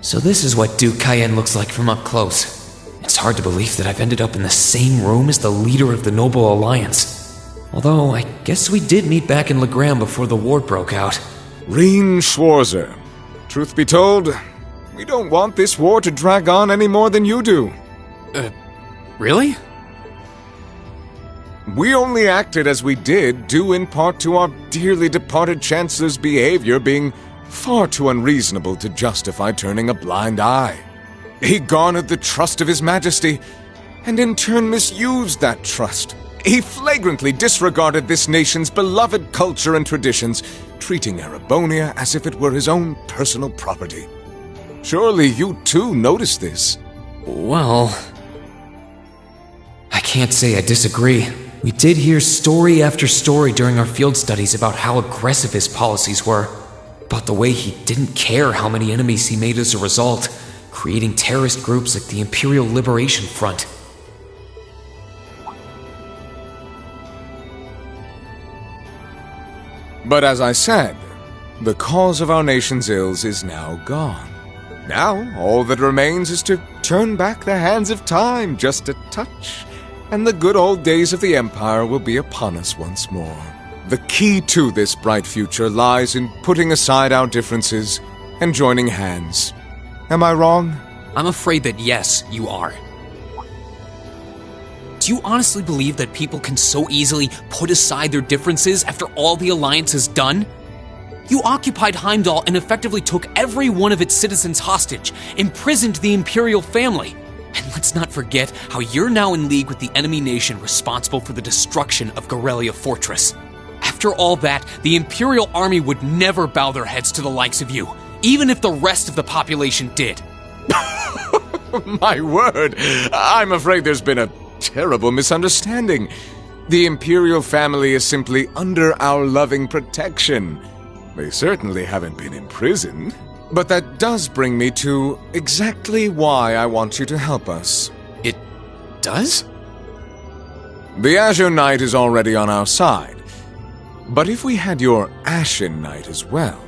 So this is what Duke Cayenne looks like from up close. It's hard to believe that I've ended up in the same room as the leader of the Noble Alliance. Although, I guess we did meet back in Legram before the war broke out. Rean Schwarzer. Truth be told, we don't want this war to drag on any more than you do. Really? We only acted as we did due in part to our dearly departed Chancellor's behavior being far too unreasonable to justify turning a blind eye. He garnered the trust of His Majesty, and in turn misused that trust. He flagrantly disregarded this nation's beloved culture and traditions, treating Erebonia as if it were his own personal property. Surely you too noticed this. Well, I can't say I disagree. We did hear story after story during our field studies about how aggressive his policies were, about the way he didn't care how many enemies he made as a result, creating terrorist groups like the Imperial Liberation Front. But as I said, the cause of our nation's ills is now gone. Now, all that remains is to turn back the hands of time just a touch, and the good old days of the Empire will be upon us once more. The key to this bright future lies in putting aside our differences and joining hands. Am I wrong? I'm afraid that yes, you are. Do you honestly believe that people can so easily put aside their differences after all the Alliance has done? You occupied Heimdall and effectively took every one of its citizens hostage, imprisoned the Imperial family. And let's not forget how you're now in league with the enemy nation responsible for the destruction of Gorelia Fortress. After all that, the Imperial army would never bow their heads to the likes of you, even if the rest of the population did. My word, I'm afraid there's been a terrible misunderstanding. The Imperial family is simply under our loving protection. They certainly haven't been imprisoned. But that does bring me to exactly why I want you to help us. It does? The Azure Knight is already on our side. But if we had your Ashen Knight as well,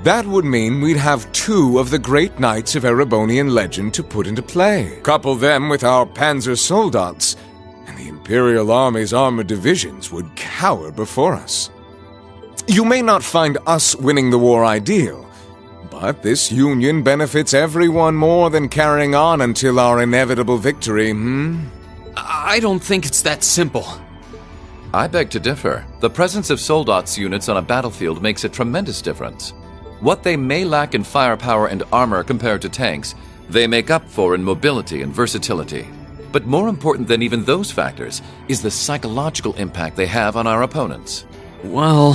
that would mean we'd have two of the great knights of Erebonian legend to put into play. Couple them with our Panzer Soldats, and the Imperial Army's armored divisions would cower before us. You may not find us winning the war ideal, but this union benefits everyone more than carrying on until our inevitable victory, I don't think it's that simple. I beg to differ. The presence of Soldats units on a battlefield makes a tremendous difference. What they may lack in firepower and armor compared to tanks, they make up for in mobility and versatility. But more important than even those factors is the psychological impact they have on our opponents. Well...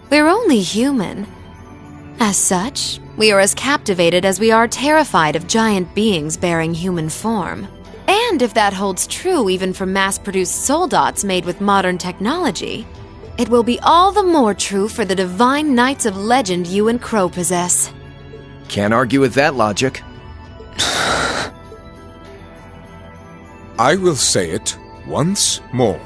We're only human. As such, we are as captivated as we are terrified of giant beings bearing human form. And if that holds true even for mass-produced soldats made with modern technology, it will be all the more true for the divine knights of legend you and Crow possess. Can't argue with that logic. I will say it once more.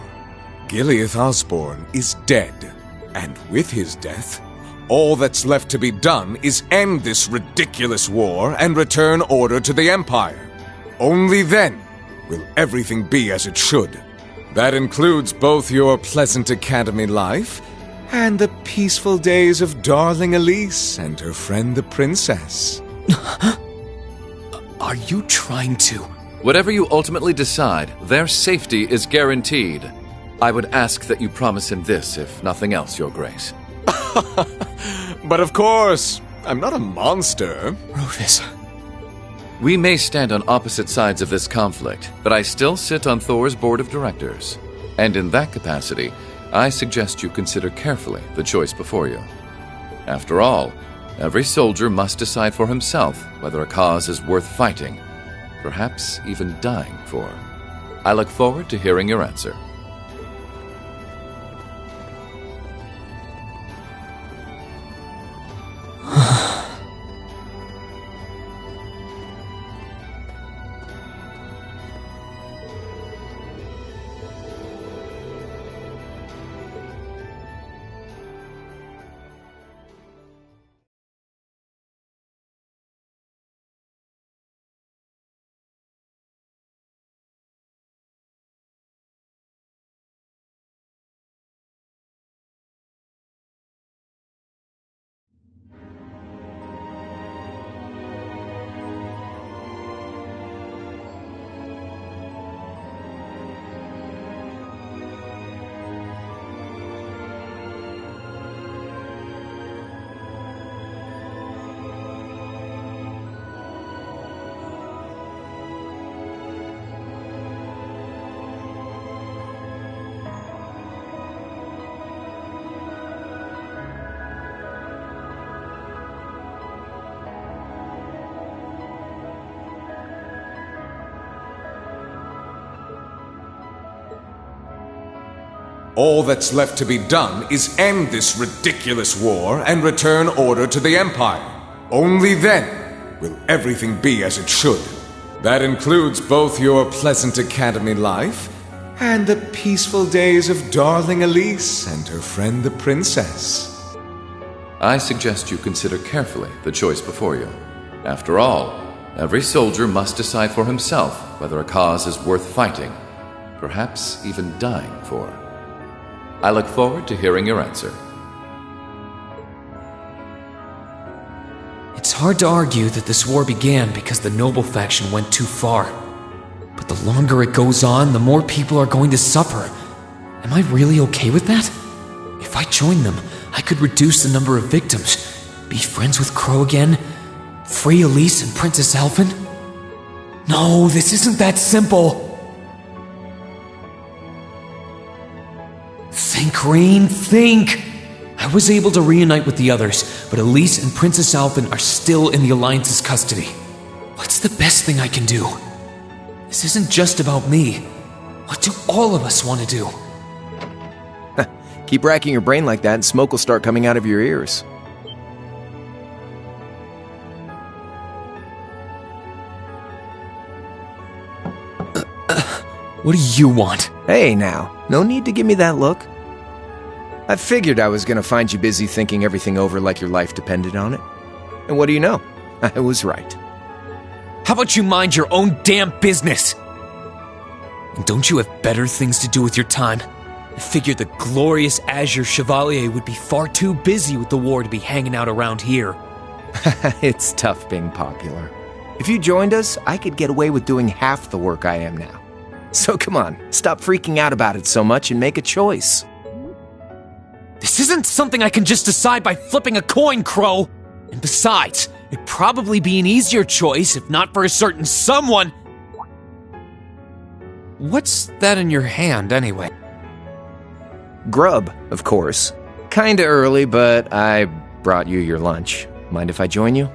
Gileath Osborne is dead, and with his death, all that's left to be done is end this ridiculous war and return order to the Empire. Only then will everything be as it should. That includes both your pleasant academy life and the peaceful days of darling Elise and her friend the princess. Are you trying to... Whatever you ultimately decide, their safety is guaranteed. I would ask that you promise him this, if nothing else, Your Grace. But of course, I'm not a monster. Rufus... We may stand on opposite sides of this conflict, but I still sit on Thor's board of directors. And in that capacity, I suggest you consider carefully the choice before you. After all, every soldier must decide for himself whether a cause is worth fighting, perhaps even dying for. I look forward to hearing your answer. All that's left to be done is end this ridiculous war and return order to the Empire. Only then will everything be as it should. That includes both your pleasant academy life and the peaceful days of darling Elise and her friend the princess. I suggest you consider carefully the choice before you. After all, every soldier must decide for himself whether a cause is worth fighting, perhaps even dying for. I look forward to hearing your answer. It's hard to argue that this war began because the noble faction went too far. But the longer it goes on, the more people are going to suffer. Am I really okay with that? If I join them, I could reduce the number of victims, be friends with Crow again, free Elise and Princess Alphen. No, this isn't that simple. Think, Rean, think! I was able to reunite with the others, but Elise and Princess Alphen are still in the Alliance's custody. What's the best thing I can do? This isn't just about me. What do all of us want to do? Keep racking your brain like that and smoke will start coming out of your ears. What do you want? Hey now, no need to give me that look. I figured I was gonna find you busy thinking everything over like your life depended on it. And what do you know? I was right. How about you mind your own damn business? And don't you have better things to do with your time? I figured the glorious Azure Chevalier would be far too busy with the war to be hanging out around here. It's tough being popular. If you joined us, I could get away with doing half the work I am now. So come on, stop freaking out about it so much and make a choice. This isn't something I can just decide by flipping a coin, Crow. And besides, it'd probably be an easier choice if not for a certain someone. What's that in your hand, anyway? Grub, of course. Kinda early, but I brought you your lunch. Mind if I join you?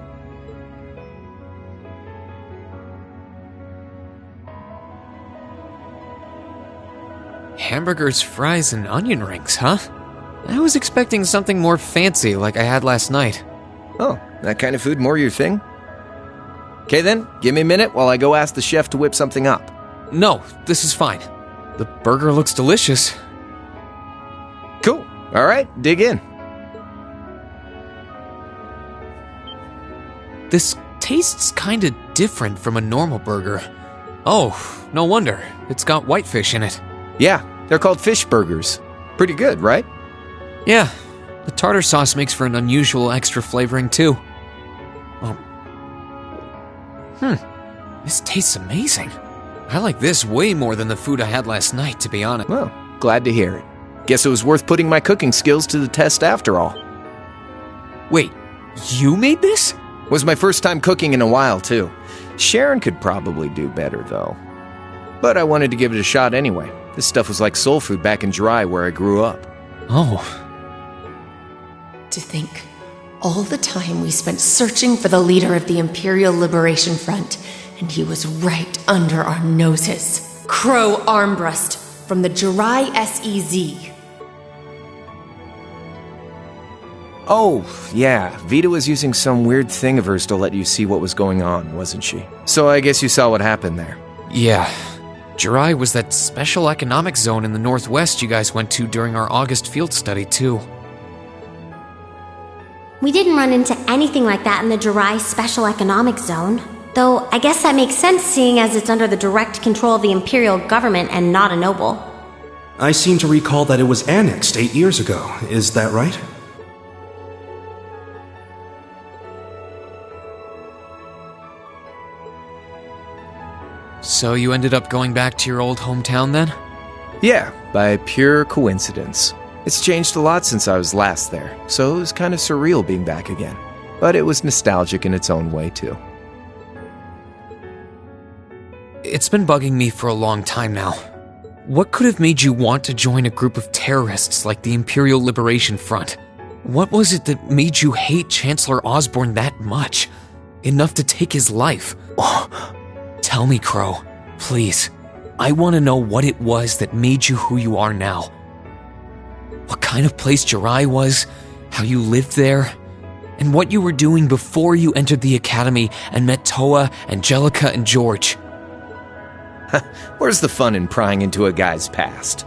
Hamburgers, fries, and onion rings, huh? I was expecting something more fancy like I had last night. Oh, that kind of food more your thing? Okay then, give me a minute while I go ask the chef to whip something up. No, this is fine. The burger looks delicious. Cool. All right, dig in. This tastes kinda different from a normal burger. Oh, no wonder. It's got whitefish in it. Yeah, they're called fish burgers. Pretty good, right? Yeah, the tartar sauce makes for an unusual extra flavoring too. Oh. This tastes amazing. I like this way more than the food I had last night, to be honest. Well, glad to hear it. Guess it was worth putting my cooking skills to the test after all. Wait, you made this? Was my first time cooking in a while, too. Sharon could probably do better, though. But I wanted to give it a shot anyway. This stuff was like soul food back in Dry, where I grew up. Oh. To think, all the time we spent searching for the leader of the Imperial Liberation Front, and he was right under our noses. Crow Armbrust from the Jirai SEZ. Oh, yeah. Vita was using some weird thing of hers to let you see what was going on, wasn't she? So I guess you saw what happened there. Yeah. Jirai was that special economic zone in the Northwest you guys went to during our August field study, too. We didn't run into anything like that in the Jirai Special Economic Zone. Though, I guess that makes sense seeing as it's under the direct control of the Imperial government and not a noble. I seem to recall that it was annexed 8 years ago. Is that right? So you ended up going back to your old hometown then? Yeah, by pure coincidence. It's changed a lot since I was last there, so it was kind of surreal being back again. But it was nostalgic in its own way, too. It's been bugging me for a long time now. What could have made you want to join a group of terrorists like the Imperial Liberation Front? What was it that made you hate Chancellor Osborne that much? Enough to take his life? Tell me, Crow. Please. I want to know what it was that made you who you are now. What kind of place Jirai was, how you lived there, and what you were doing before you entered the academy and met Toa, Angelica, and George. Where's the fun in prying into a guy's past?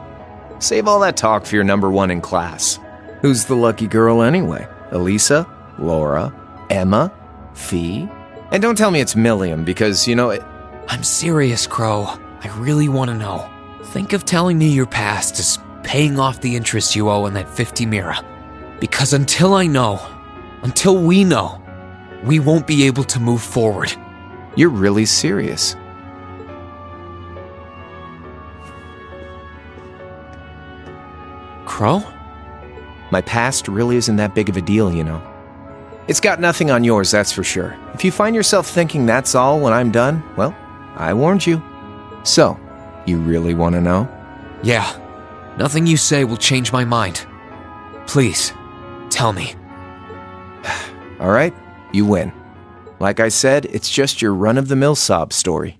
Save all that talk for your number one in class. Who's the lucky girl anyway? Elisa? Laura? Emma? Fee? And don't tell me it's Milliam, because, I'm serious, Crow. I really want to know. Think of telling me your past as paying off the interest you owe on that 50 Mira. Because until I know, until we know, we won't be able to move forward. You're really serious. Crow? My past really isn't that big of a deal, It's got nothing on yours, that's for sure. If you find yourself thinking that's all when I'm done, well, I warned you. So, you really want to know? Yeah. Nothing you say will change my mind. Please, tell me. All right, you win. Like I said, it's just your run-of-the-mill sob story.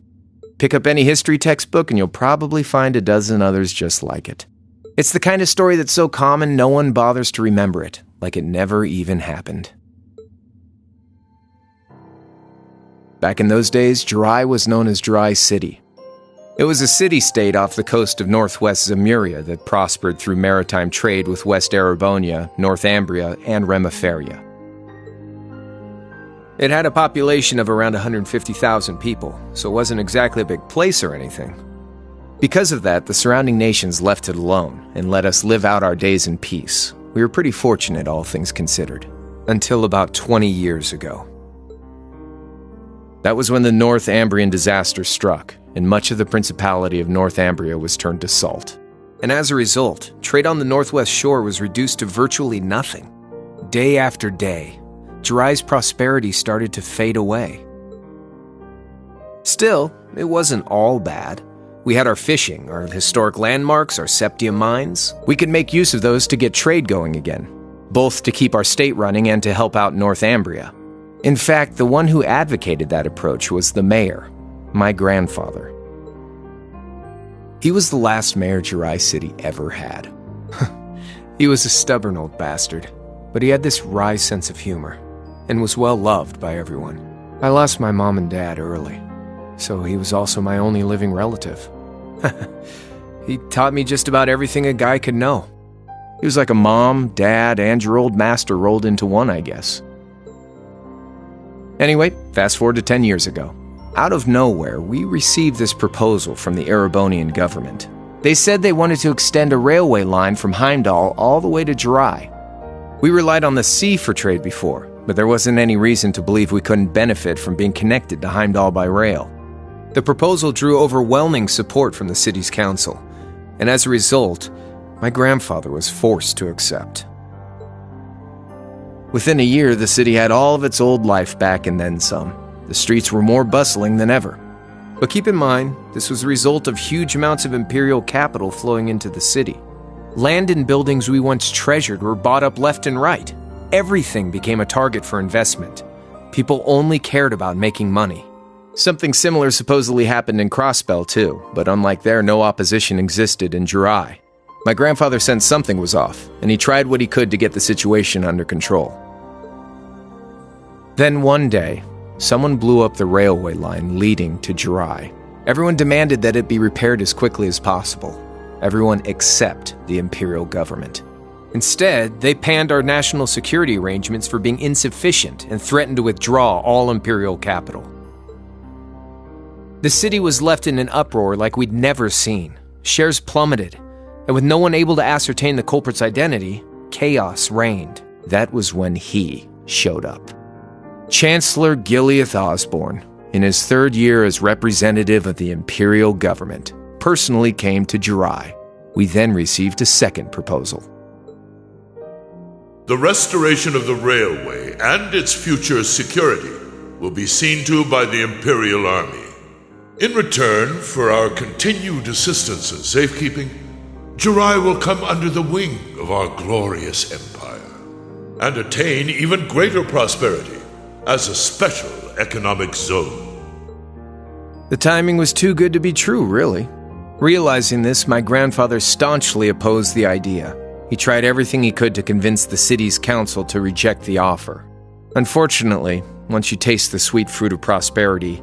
Pick up any history textbook and you'll probably find a dozen others just like it. It's the kind of story that's so common no one bothers to remember it, like it never even happened. Back in those days, Jirai was known as Jirai City. It was a city-state off the coast of northwest Zemuria that prospered through maritime trade with West Erebonia, Northumbria, and Remiferia. It had a population of around 150,000 people, so it wasn't exactly a big place or anything. Because of that, the surrounding nations left it alone and let us live out our days in peace. We were pretty fortunate, all things considered, until about 20 years ago. That was when the Northumbrian disaster struck, and much of the Principality of Northumbria was turned to salt. And as a result, trade on the northwest shore was reduced to virtually nothing. Day after day, Jirai's prosperity started to fade away. Still, it wasn't all bad. We had our fishing, our historic landmarks, our septium mines. We could make use of those to get trade going again, both to keep our state running and to help out Northumbria. In fact, the one who advocated that approach was the mayor, my grandfather. He was the last mayor Jirai City ever had. He was a stubborn old bastard, but he had this wry sense of humor, and was well loved by everyone. I lost my mom and dad early, so he was also my only living relative. He taught me just about everything a guy could know. He was like a mom, dad, and your old master rolled into one, I guess. Anyway, fast forward to 10 years ago. Out of nowhere, we received this proposal from the Erebonian government. They said they wanted to extend a railway line from Heimdall all the way to Jirai. We relied on the sea for trade before, but there wasn't any reason to believe we couldn't benefit from being connected to Heimdall by rail. The proposal drew overwhelming support from the city's council, and as a result, my grandfather was forced to accept. Within a year, the city had all of its old life back and then some. The streets were more bustling than ever. But keep in mind, this was a result of huge amounts of imperial capital flowing into the city. Land and buildings we once treasured were bought up left and right. Everything became a target for investment. People only cared about making money. Something similar supposedly happened in Crossbell too, but unlike there, no opposition existed in Jirai. My grandfather sensed something was off, and he tried what he could to get the situation under control. Then one day, someone blew up the railway line leading to Jirai. Everyone demanded that it be repaired as quickly as possible. Everyone except the imperial government. Instead, they panned our national security arrangements for being insufficient and threatened to withdraw all imperial capital. The city was left in an uproar like we'd never seen. Shares plummeted, and with no one able to ascertain the culprit's identity, chaos reigned. That was when he showed up. Chancellor Gileath Osborne, in his third year as representative of the imperial government, personally came to Jirai. We then received a second proposal. The restoration of the railway and its future security will be seen to by the Imperial Army. In return for our continued assistance in safekeeping, Jirai will come under the wing of our glorious empire and attain even greater prosperity as a special economic zone. The timing was too good to be true, really. Realizing this, my grandfather staunchly opposed the idea. He tried everything he could to convince the city's council to reject the offer. Unfortunately, once you taste the sweet fruit of prosperity,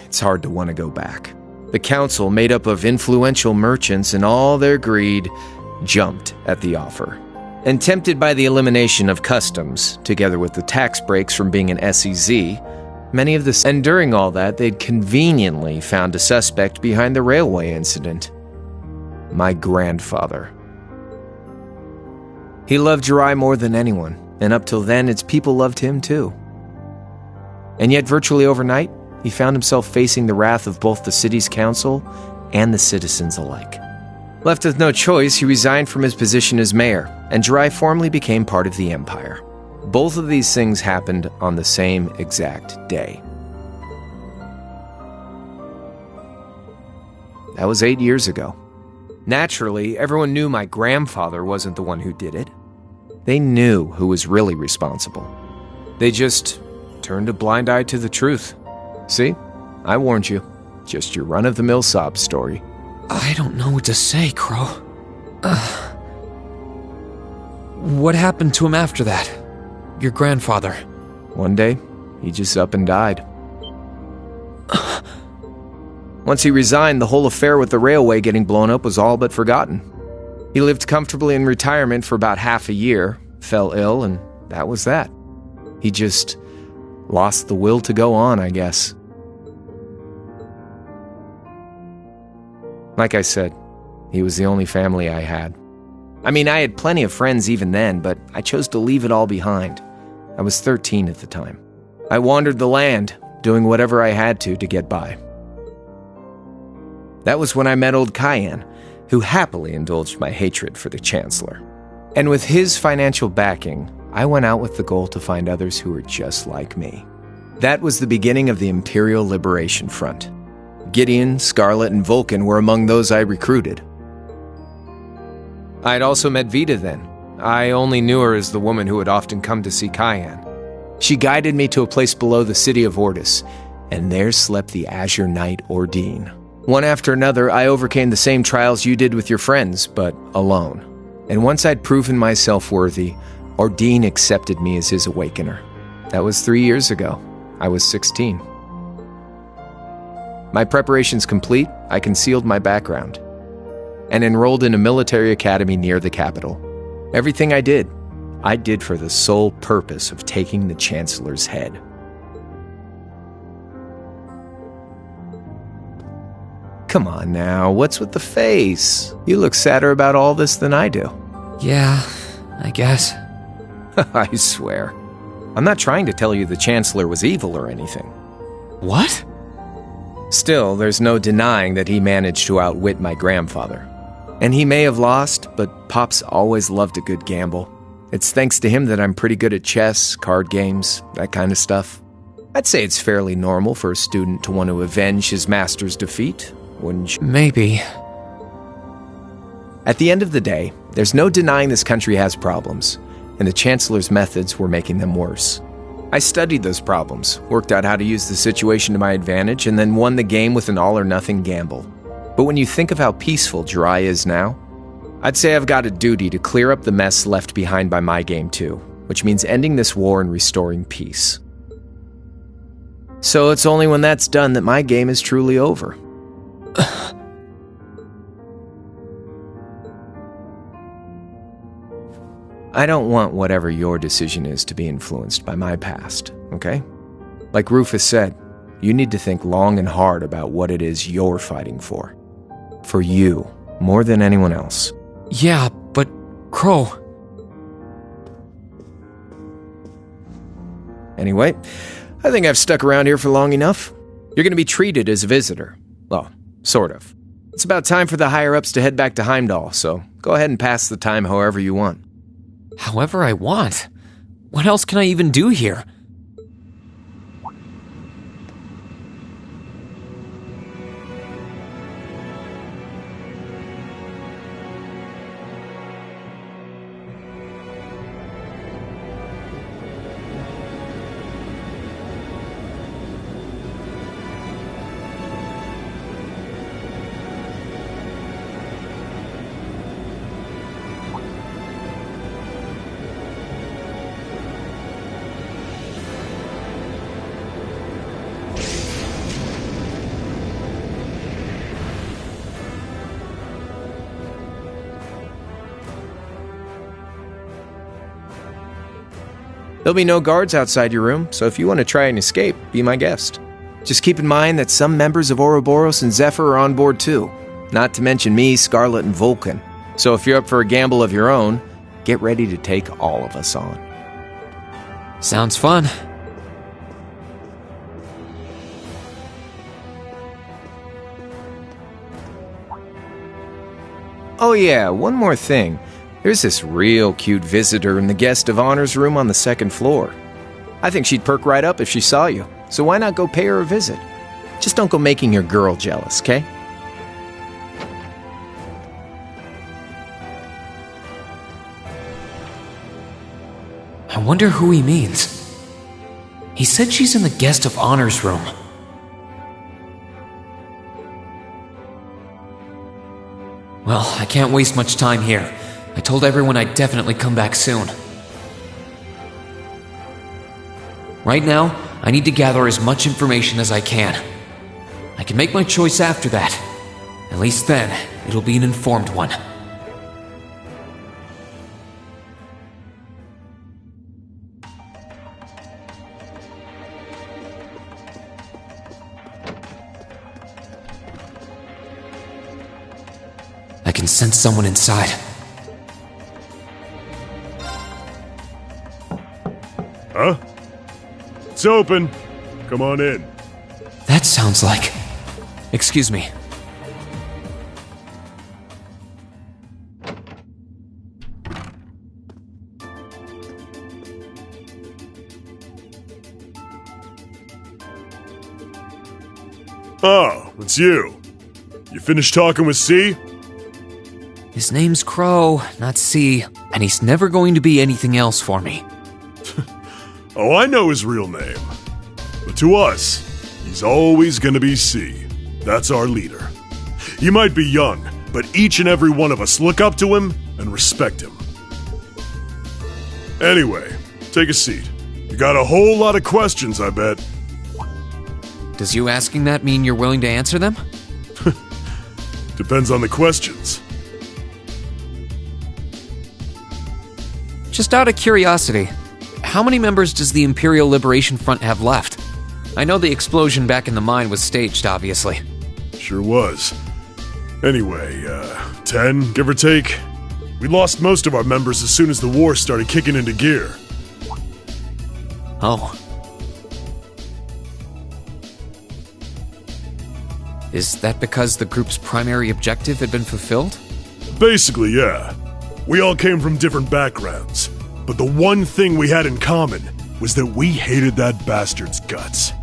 it's hard to want to go back. The council, made up of influential merchants and all their greed, jumped at the offer. And tempted by the elimination of customs, together with the tax breaks from being an SEZ, many of the... And during all that, they'd conveniently found a suspect behind the railway incident. My grandfather. He loved Jirai more than anyone, and up till then, its people loved him too. And yet, virtually overnight, he found himself facing the wrath of both the city's council and the citizens alike. Left with no choice, he resigned from his position as mayor, and Jirai formally became part of the empire. Both of these things happened on the same exact day. That was 8 years ago. Naturally, everyone knew my grandfather wasn't the one who did it. They knew who was really responsible. They just turned a blind eye to the truth. See? I warned you. Just your run-of-the-mill sob story. I don't know what to say, Crow. What happened to him after that? Your grandfather. One day, he just up and died. Once he resigned, the whole affair with the railway getting blown up was all but forgotten. He lived comfortably in retirement for about half a year, fell ill, and that was that. He just lost the will to go on, I guess. Like I said, he was the only family I had. I mean, I had plenty of friends even then, but I chose to leave it all behind. I was 13 at the time. I wandered the land, doing whatever I had to get by. That was when I met old Cayenne, who happily indulged my hatred for the Chancellor. And with his financial backing, I went out with the goal to find others who were just like me. That was the beginning of the Imperial Liberation Front. Gideon, Scarlet, and Vulcan were among those I recruited. I had also met Vita then. I only knew her as the woman who would often come to see Cayenne. She guided me to a place below the city of Ortis, and there slept the Azure Knight Ordine. One after another, I overcame the same trials you did with your friends, but alone. And once I'd proven myself worthy, Ordine accepted me as his awakener. That was 3 years ago. I was 16. My preparations complete, I concealed my background and enrolled in a military academy near the capital. Everything I did for the sole purpose of taking the Chancellor's head. Come on now, what's with the face? You look sadder about all this than I do. Yeah, I guess. I swear. I'm not trying to tell you the Chancellor was evil or anything. What? Still, there's no denying that he managed to outwit my grandfather. And he may have lost, but Pop's always loved a good gamble. It's thanks to him that I'm pretty good at chess, card games, that kind of stuff. I'd say it's fairly normal for a student to want to avenge his master's defeat, wouldn't you? Maybe. At the end of the day, there's no denying this country has problems, and the Chancellor's methods were making them worse. I studied those problems, worked out how to use the situation to my advantage, and then won the game with an all-or-nothing gamble. But when you think of how peaceful Jirai is now, I'd say I've got a duty to clear up the mess left behind by my game too, which means ending this war and restoring peace. So it's only when that's done that my game is truly over. I don't want whatever your decision is to be influenced by my past, okay? Like Rufus said, you need to think long and hard about what it is you're fighting for. For you, more than anyone else. Yeah, but Crow... Anyway, I think I've stuck around here for long enough. You're going to be treated as a visitor. Well, sort of. It's about time for the higher-ups to head back to Heimdall, so go ahead and pass the time however you want. However I want? What else can I even do here? There'll be no guards outside your room, so if you want to try and escape, be my guest. Just keep in mind that some members of Ouroboros and Zephyr are on board too, not to mention me, Scarlet, and Vulcan. So if you're up for a gamble of your own, get ready to take all of us on. Sounds fun. Oh yeah, one more thing. There's this real cute visitor in the guest of honors room on the second floor. I think she'd perk right up if she saw you, so why not go pay her a visit? Just don't go making your girl jealous, okay? I wonder who he means. He said she's in the guest of honors room. Well, I can't waste much time here. I told everyone I'd definitely come back soon. Right now, I need to gather as much information as I can. I can make my choice after that. At least then, it'll be an informed one. I can sense someone inside. Huh? It's open. Come on in. That sounds like... Excuse me. Oh, it's you. You finished talking with C? His name's Crow, not C, and he's never going to be anything else for me. Oh, I know his real name. But to us, he's always gonna be C. That's our leader. He might be young, but each and every one of us look up to him and respect him. Anyway, take a seat. You got a whole lot of questions, I bet. Does you asking that mean you're willing to answer them? Depends on the questions. Just out of curiosity, how many members does the Imperial Liberation Front have left? I know the explosion back in the mine was staged, obviously. Sure was. Anyway, 10, give or take. We lost most of our members as soon as the war started kicking into gear. Oh. Is that because the group's primary objective had been fulfilled? Basically, yeah. We all came from different backgrounds, but the one thing we had in common was that we hated that bastard's guts.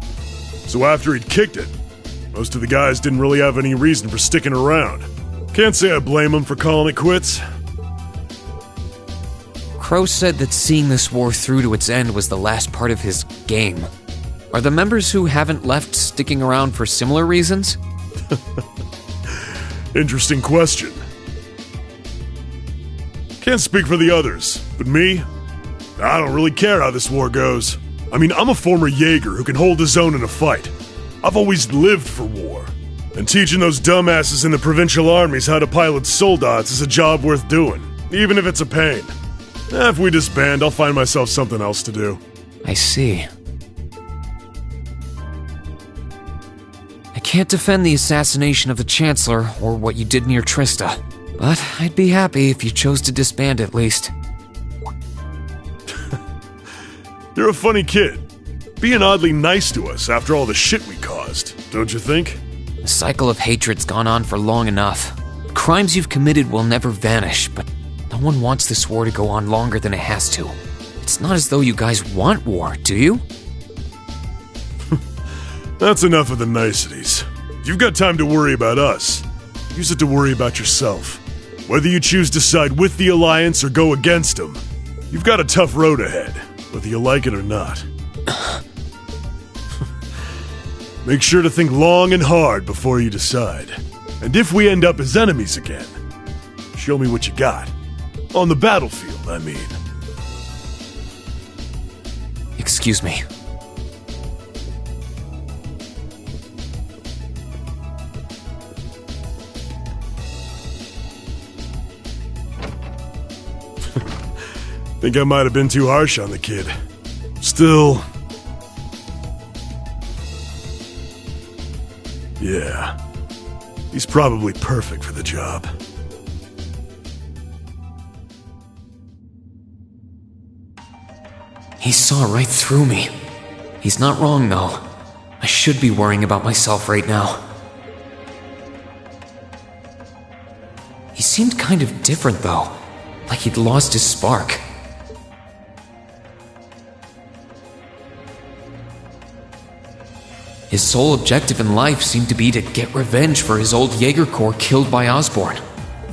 So after he'd kicked it, most of the guys didn't really have any reason for sticking around. Can't say I blame them for calling it quits. Crow said that seeing this war through to its end was the last part of his game. Are the members who haven't left sticking around for similar reasons? Interesting question. Can't speak for the others, but me? I don't really care how this war goes. I mean, I'm a former Jaeger who can hold his own in a fight. I've always lived for war. And teaching those dumbasses in the provincial armies how to pilot soldats is a job worth doing, even if it's a pain. If we disband, I'll find myself something else to do. I see. I can't defend the assassination of the Chancellor or what you did near Trista, but I'd be happy if you chose to disband at least. You're a funny kid. Being oddly nice to us after all the shit we caused, don't you think? The cycle of hatred's gone on for long enough. Crimes you've committed will never vanish, but no one wants this war to go on longer than it has to. It's not as though you guys want war, do you? That's enough of the niceties. If you've got time to worry about us, use it to worry about yourself. Whether you choose to side with the Alliance or go against them, you've got a tough road ahead, whether you like it or not. Make sure to think long and hard before you decide. And if we end up as enemies again, show me what you got. On the battlefield, I mean. Excuse me. Think I might have been too harsh on the kid. Still... yeah. He's probably perfect for the job. He saw right through me. He's not wrong, though. I should be worrying about myself right now. He seemed kind of different, though. Like he'd lost his spark. His sole objective in life seemed to be to get revenge for his old Jaeger Corps killed by Osborn.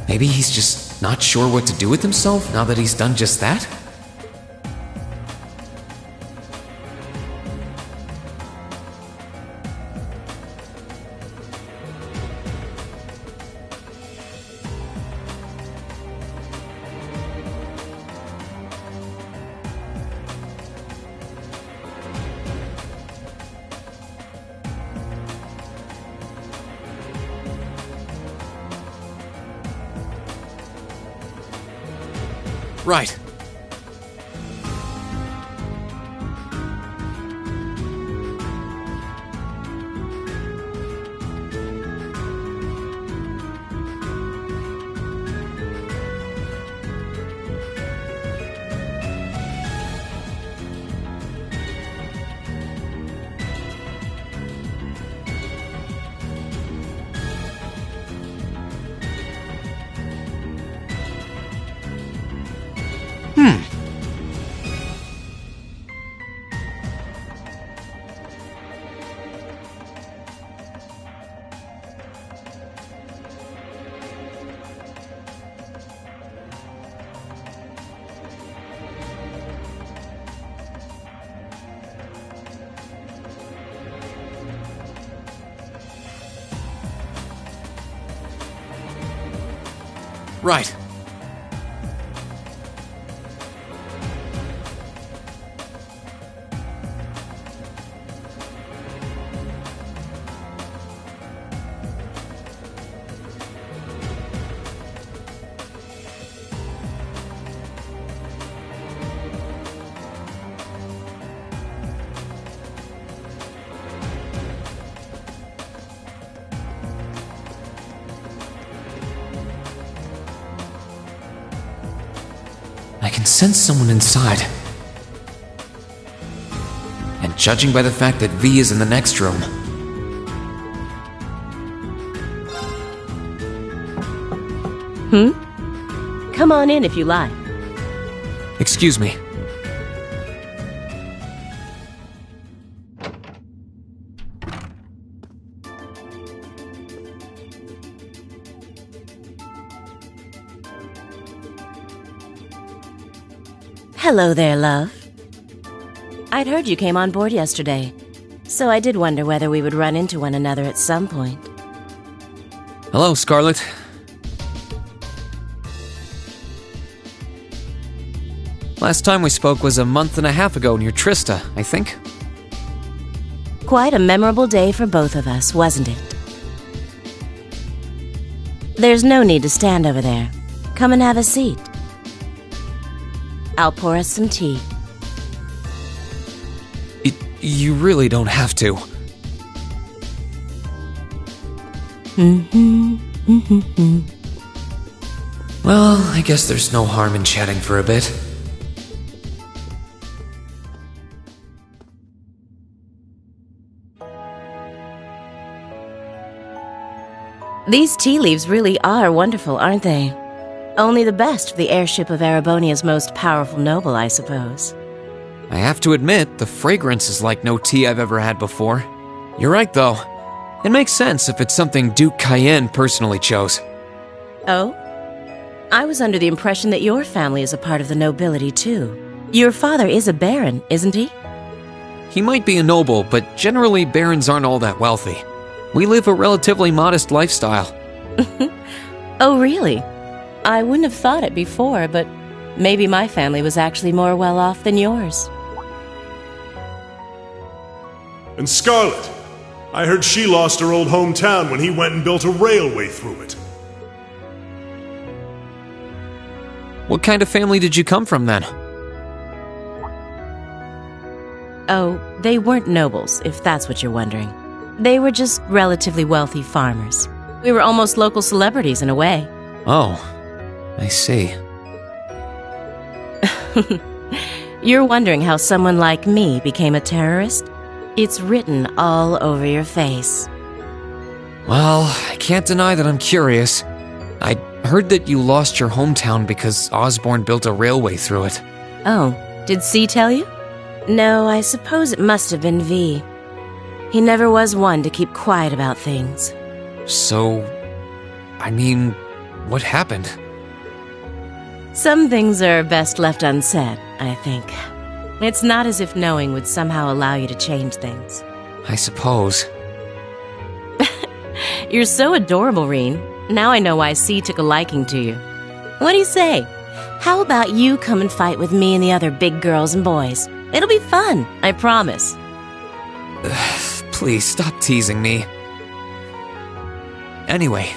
Maybe he's just not sure what to do with himself now that he's done just that? Right. Right. I can sense someone inside. And judging by the fact that V is in the next room... Come on in if you like. Excuse me. Hello there, love. I'd heard you came on board yesterday, so I did wonder whether we would run into one another at some point. Hello, Scarlet. Last time we spoke was a month and a half ago near Trista, I think. Quite a memorable day for both of us, wasn't it? There's no need to stand over there. Come and have a seat. I'll pour us some tea. You really don't have to. Well, I guess there's no harm in chatting for a bit. These tea leaves really are wonderful, aren't they? Only the best for the airship of Erebonia's most powerful noble, I suppose. I have to admit, the fragrance is like no tea I've ever had before. You're right, though. It makes sense if it's something Duke Cayenne personally chose. Oh? I was under the impression that your family is a part of the nobility, too. Your father is a baron, isn't he? He might be a noble, but generally barons aren't all that wealthy. We live a relatively modest lifestyle. Oh, really? I wouldn't have thought it before, but maybe my family was actually more well off than yours. And Scarlet, I heard she lost her old hometown when he went and built a railway through it. What kind of family did you come from then? Oh, they weren't nobles, if that's what you're wondering. They were just relatively wealthy farmers. We were almost local celebrities in a way. Oh, I see. You're wondering how someone like me became a terrorist? It's written all over your face. Well, I can't deny that I'm curious. I heard that you lost your hometown because Osborne built a railway through it. Oh, did C tell you? No, I suppose it must have been V. He never was one to keep quiet about things. So, I mean, what happened? Some things are best left unsaid, I think. It's not as if knowing would somehow allow you to change things. I suppose. You're so adorable, Rean. Now I know why C took a liking to you. What do you say? How about you come and fight with me and the other big girls and boys? It'll be fun, I promise. Please, stop teasing me. Anyway,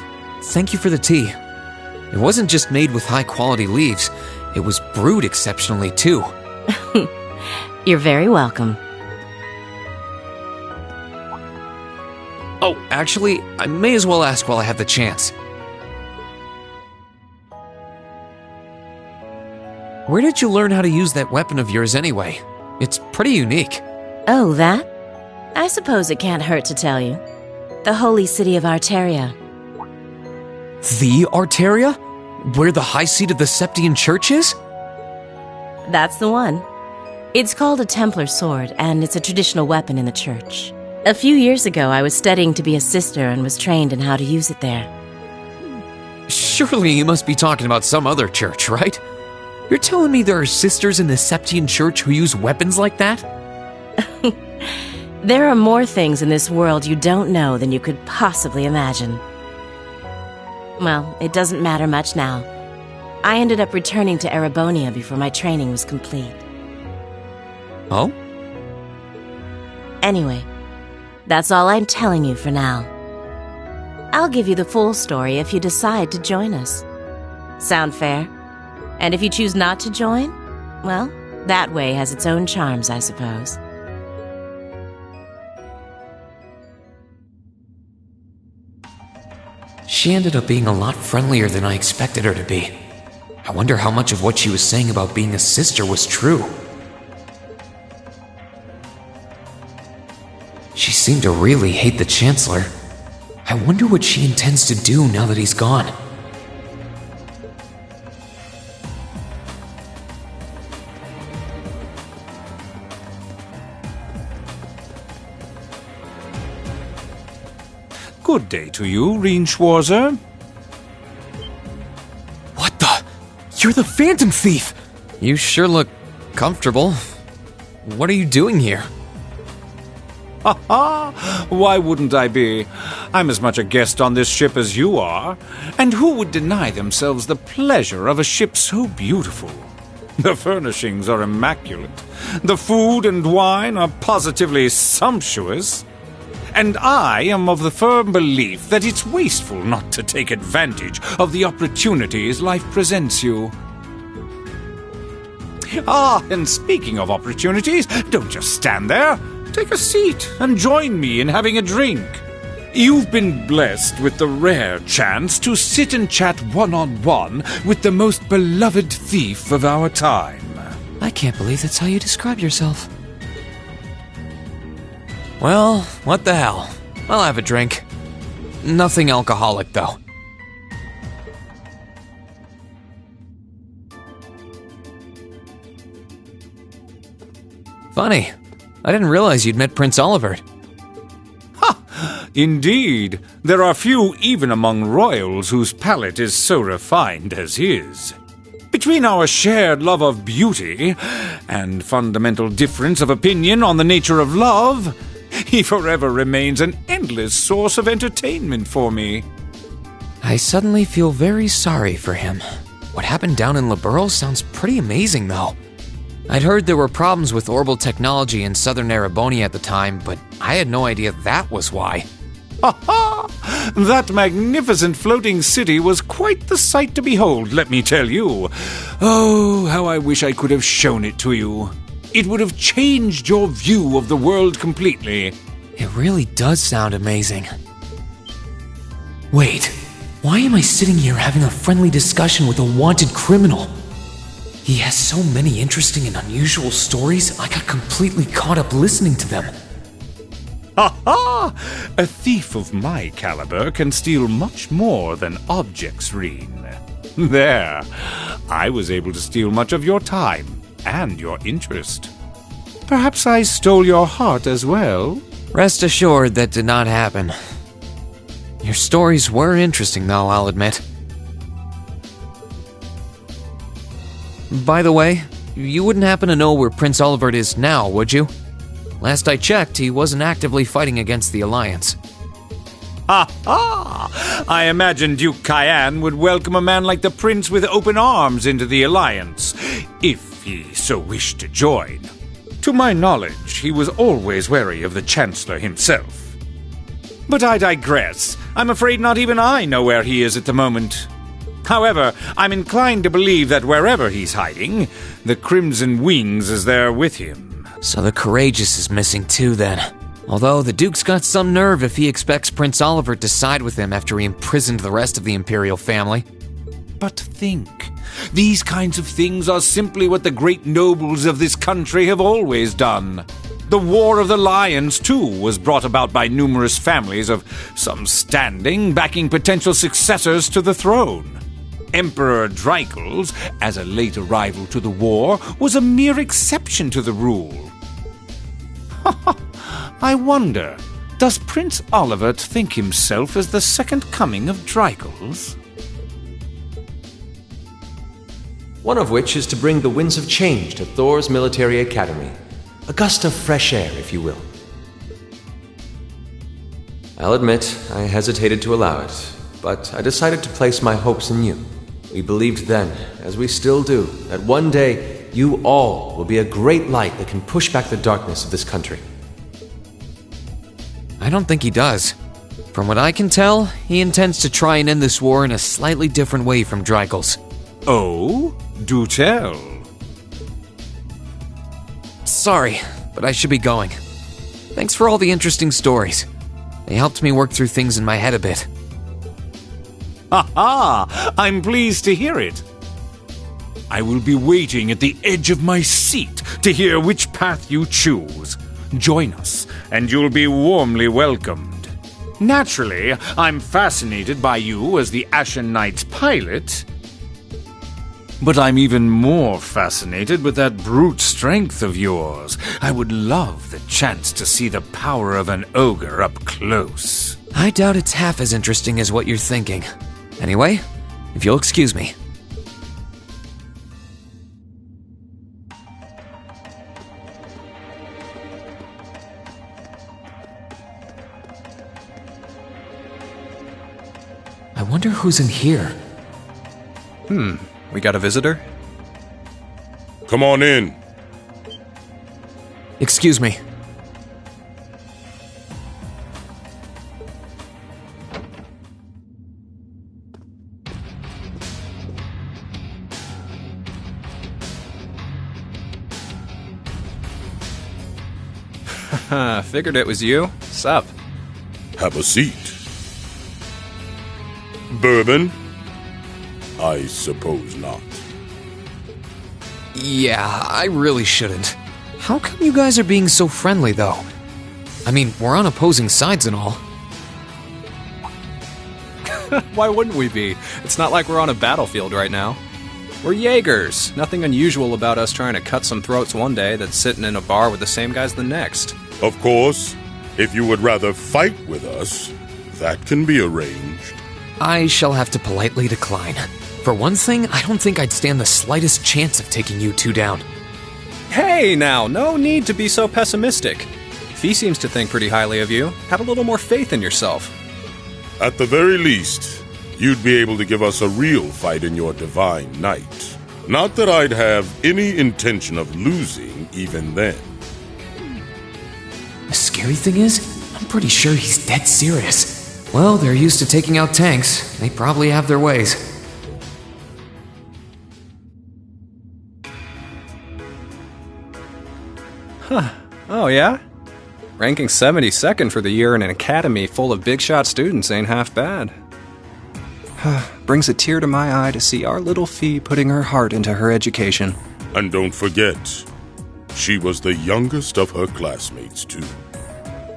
thank you for the tea. It wasn't just made with high-quality leaves. It was brewed exceptionally, too. You're very welcome. Oh, actually, I may as well ask while I have the chance. Where did you learn how to use that weapon of yours anyway? It's pretty unique. Oh, that? I suppose it can't hurt to tell you. The holy city of Arteria. The Arteria? Where the high seat of the Septian Church is? That's the one. It's called a Templar sword, and it's a traditional weapon in the church. A few years ago, I was studying to be a sister and was trained in how to use it there. Surely you must be talking about some other church, right? You're telling me there are sisters in the Septian Church who use weapons like that? There are more things in this world you don't know than you could possibly imagine. Well, it doesn't matter much now. I ended up returning to Erebonia before my training was complete. Oh? Anyway, that's all I'm telling you for now. I'll give you the full story if you decide to join us. Sound fair? And if you choose not to join, well, that way has its own charms, I suppose. She ended up being a lot friendlier than I expected her to be. I wonder how much of what she was saying about being a sister was true. She seemed to really hate the Chancellor. I wonder what she intends to do now that he's gone. Good day to you, rean Schwarzer. What the? You're the Phantom Thief! You sure look comfortable. What are you doing here? Ha ha! Why wouldn't I be? I'm as much a guest on this ship as you are. And who would deny themselves the pleasure of a ship so beautiful? The furnishings are immaculate. The food and wine are positively sumptuous. And I am of the firm belief that it's wasteful not to take advantage of the opportunities life presents you. Ah, and speaking of opportunities, don't just stand there. Take a seat and join me in having a drink. You've been blessed with the rare chance to sit and chat one-on-one with the most beloved thief of our time. I can't believe that's how you describe yourself. Well, what the hell? I'll have a drink. Nothing alcoholic, though. Funny. I didn't realize you'd met Prince Olivert. Ha! Indeed. There are few even among royals whose palate is so refined as his. Between our shared love of beauty and fundamental difference of opinion on the nature of love, he forever remains an endless source of entertainment for me. I suddenly feel very sorry for him. What happened down in Liberl sounds pretty amazing, though. I'd heard there were problems with orbital technology in southern Erebonia at the time, but I had no idea that was why. Ha ha! That magnificent floating city was quite the sight to behold, let me tell you. Oh, how I wish I could have shown it to you. It would have changed your view of the world completely. It really does sound amazing. Wait, why am I sitting here having a friendly discussion with a wanted criminal? He has so many interesting and unusual stories, I got completely caught up listening to them. Ha ha! A thief of my caliber can steal much more than objects, rean. There, I was able to steal much of your time and your interest. Perhaps I stole your heart as well? Rest assured that did not happen. Your stories were interesting, though, I'll admit. By the way, you wouldn't happen to know where Prince Olivert is now, would you? Last I checked, he wasn't actively fighting against the Alliance. Ha ha! I imagine Duke Cayenne would welcome a man like the Prince with open arms into the Alliance, if he so wished to join. To my knowledge, he was always wary of the Chancellor himself. But I digress. I'm afraid not even I know where he is at the moment. However, I'm inclined to believe that wherever he's hiding, the Crimson Wings is there with him. So the Courageous is missing too, then. Although the Duke's got some nerve if he expects Prince Oliver to side with him after he imprisoned the rest of the Imperial family. But think, these kinds of things are simply what the great nobles of this country have always done. The War of the Lions, too, was brought about by numerous families of some standing backing potential successors to the throne. Emperor Dreichel's, as a late arrival to the war, was a mere exception to the rule. I wonder, does Prince Oliver think himself as the second coming of Dreichel's? One of which is to bring the winds of change to Thor's military academy. A gust of fresh air, if you will. I'll admit, I hesitated to allow it, but I decided to place my hopes in you. We believed then, as we still do, that one day you all will be a great light that can push back the darkness of this country. I don't think he does. From what I can tell, he intends to try and end this war in a slightly different way from Dreichel's. Oh? Do tell. Sorry, but I should be going. Thanks for all the interesting stories. They helped me work through things in my head a bit. Ha! I'm pleased to hear it. I will be waiting at the edge of my seat to hear which path you choose. Join us, and you'll be warmly welcomed. Naturally, I'm fascinated by you as the Ashen Knight's pilot, but I'm even more fascinated with that brute strength of yours. I would love the chance to see the power of an ogre up close. I doubt it's half as interesting as what you're thinking. Anyway, if you'll excuse me. I wonder who's in here. We got a visitor? Come on in. Excuse me. Figured it was you. Sup? Have a seat. Bourbon? I suppose not. Yeah, I really shouldn't. How come you guys are being so friendly, though? I mean, we're on opposing sides and all. Why wouldn't we be? It's not like we're on a battlefield right now. We're Jaegers. Nothing unusual about us trying to cut some throats one day that's sitting in a bar with the same guys the next. Of course, if you would rather fight with us, that can be arranged. I shall have to politely decline. For one thing, I don't think I'd stand the slightest chance of taking you two down. Hey now, no need to be so pessimistic. If he seems to think pretty highly of you, have a little more faith in yourself. At the very least, you'd be able to give us a real fight in your divine night. Not that I'd have any intention of losing even then. The scary thing is, I'm pretty sure he's dead serious. Well, they're used to taking out tanks. They probably have their ways. Huh. Oh, yeah? Ranking 72nd for the year in an academy full of big shot students ain't half bad. Brings a tear to my eye to see our little Fee putting her heart into her education. And don't forget, she was the youngest of her classmates, too.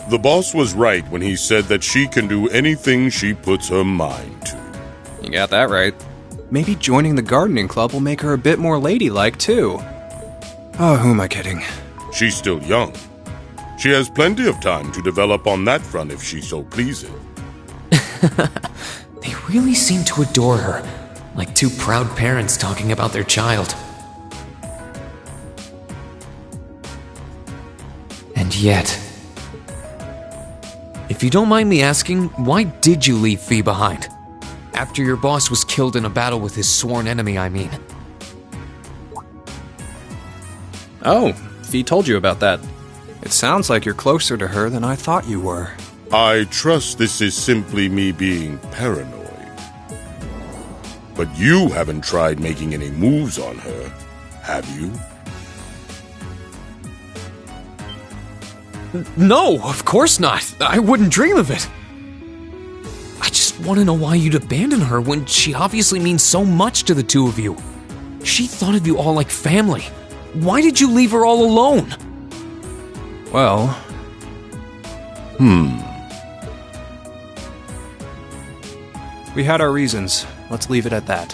The boss was right when he said that she can do anything she puts her mind to. You got that right. Maybe joining the gardening club will make her a bit more ladylike, too. Oh, who am I kidding? She's still young. She has plenty of time to develop on that front if she so pleases. They really seem to adore her, like two proud parents talking about their child. And yet... If you don't mind me asking, why did you leave Fee behind? After your boss was killed in a battle with his sworn enemy, I mean. Oh, Fee told you about that. It sounds like you're closer to her than I thought you were. I trust this is simply me being paranoid. But you haven't tried making any moves on her, have you? No, of course not. I wouldn't dream of it. I just want to know why you'd abandon her when she obviously means so much to the two of you. She thought of you all like family. Why did you leave her all alone? Well... We had our reasons. Let's leave it at that.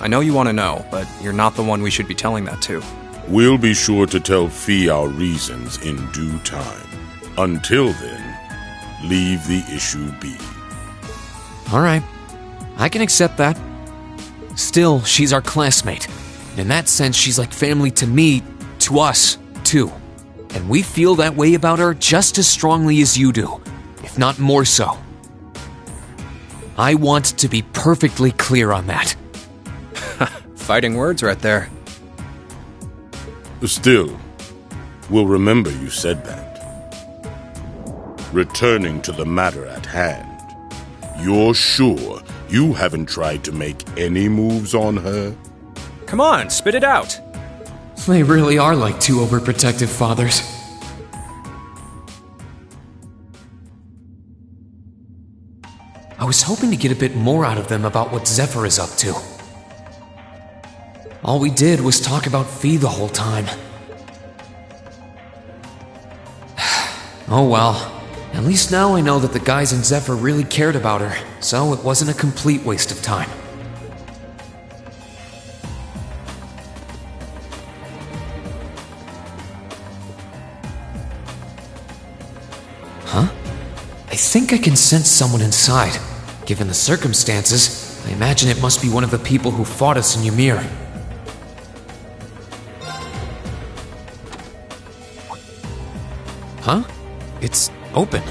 I know you want to know, but you're not the one we should be telling that to. We'll be sure to tell Fee our reasons in due time. Until then, leave the issue be. All right, I can accept that. Still, she's our classmate. In that sense, she's like family to me, to us, too. And we feel that way about her just as strongly as you do, if not more so. I want to be perfectly clear on that. Fighting words right there. Still, we'll remember you said that. Returning to the matter at hand, you're sure you haven't tried to make any moves on her? Come on, spit it out. They really are like two overprotective fathers. I was hoping to get a bit more out of them about what Zephyr is up to. All we did was talk about Fee the whole time. Oh well, at least now I know that the guys in Zephyr really cared about her, so it wasn't a complete waste of time. Huh? I think I can sense someone inside. Given the circumstances, I imagine it must be one of the people who fought us in Ymir. Huh? It's open.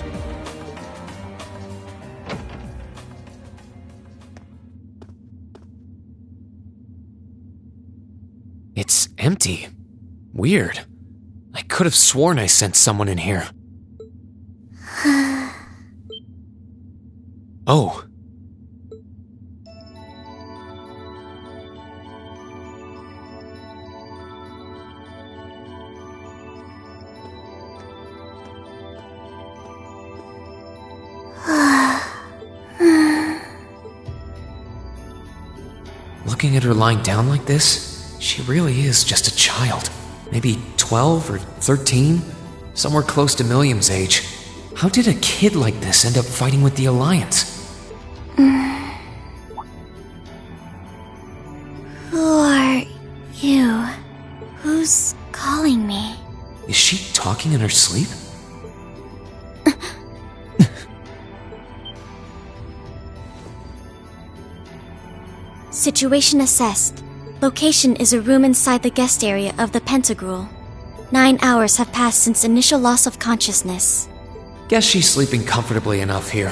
It's empty. Weird. I could have sworn I sensed someone in here. Oh. Looking at her lying down like this, she really is just a child. Maybe 12 or 13? Somewhere close to Milliam's age. How did a kid like this end up fighting with the Alliance? Who are you? Who's calling me? Is she talking in her sleep? Situation assessed. Location is a room inside the guest area of the Pentagrule. 9 hours have passed since initial loss of consciousness. Guess she's sleeping comfortably enough here.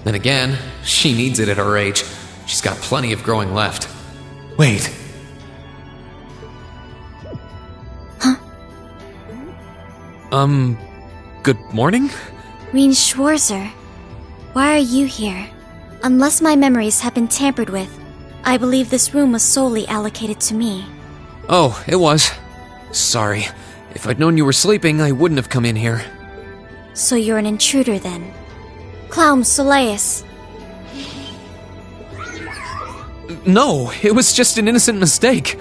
Then again, she needs it at her age. She's got plenty of growing left. Wait. Huh? Good morning? Rean Schwarzer, why are you here? Unless my memories have been tampered with, I believe this room was solely allocated to me. Oh, it was. Sorry. If I'd known you were sleeping, I wouldn't have come in here. So you're an intruder then? Clown Soleus. No, it was just an innocent mistake.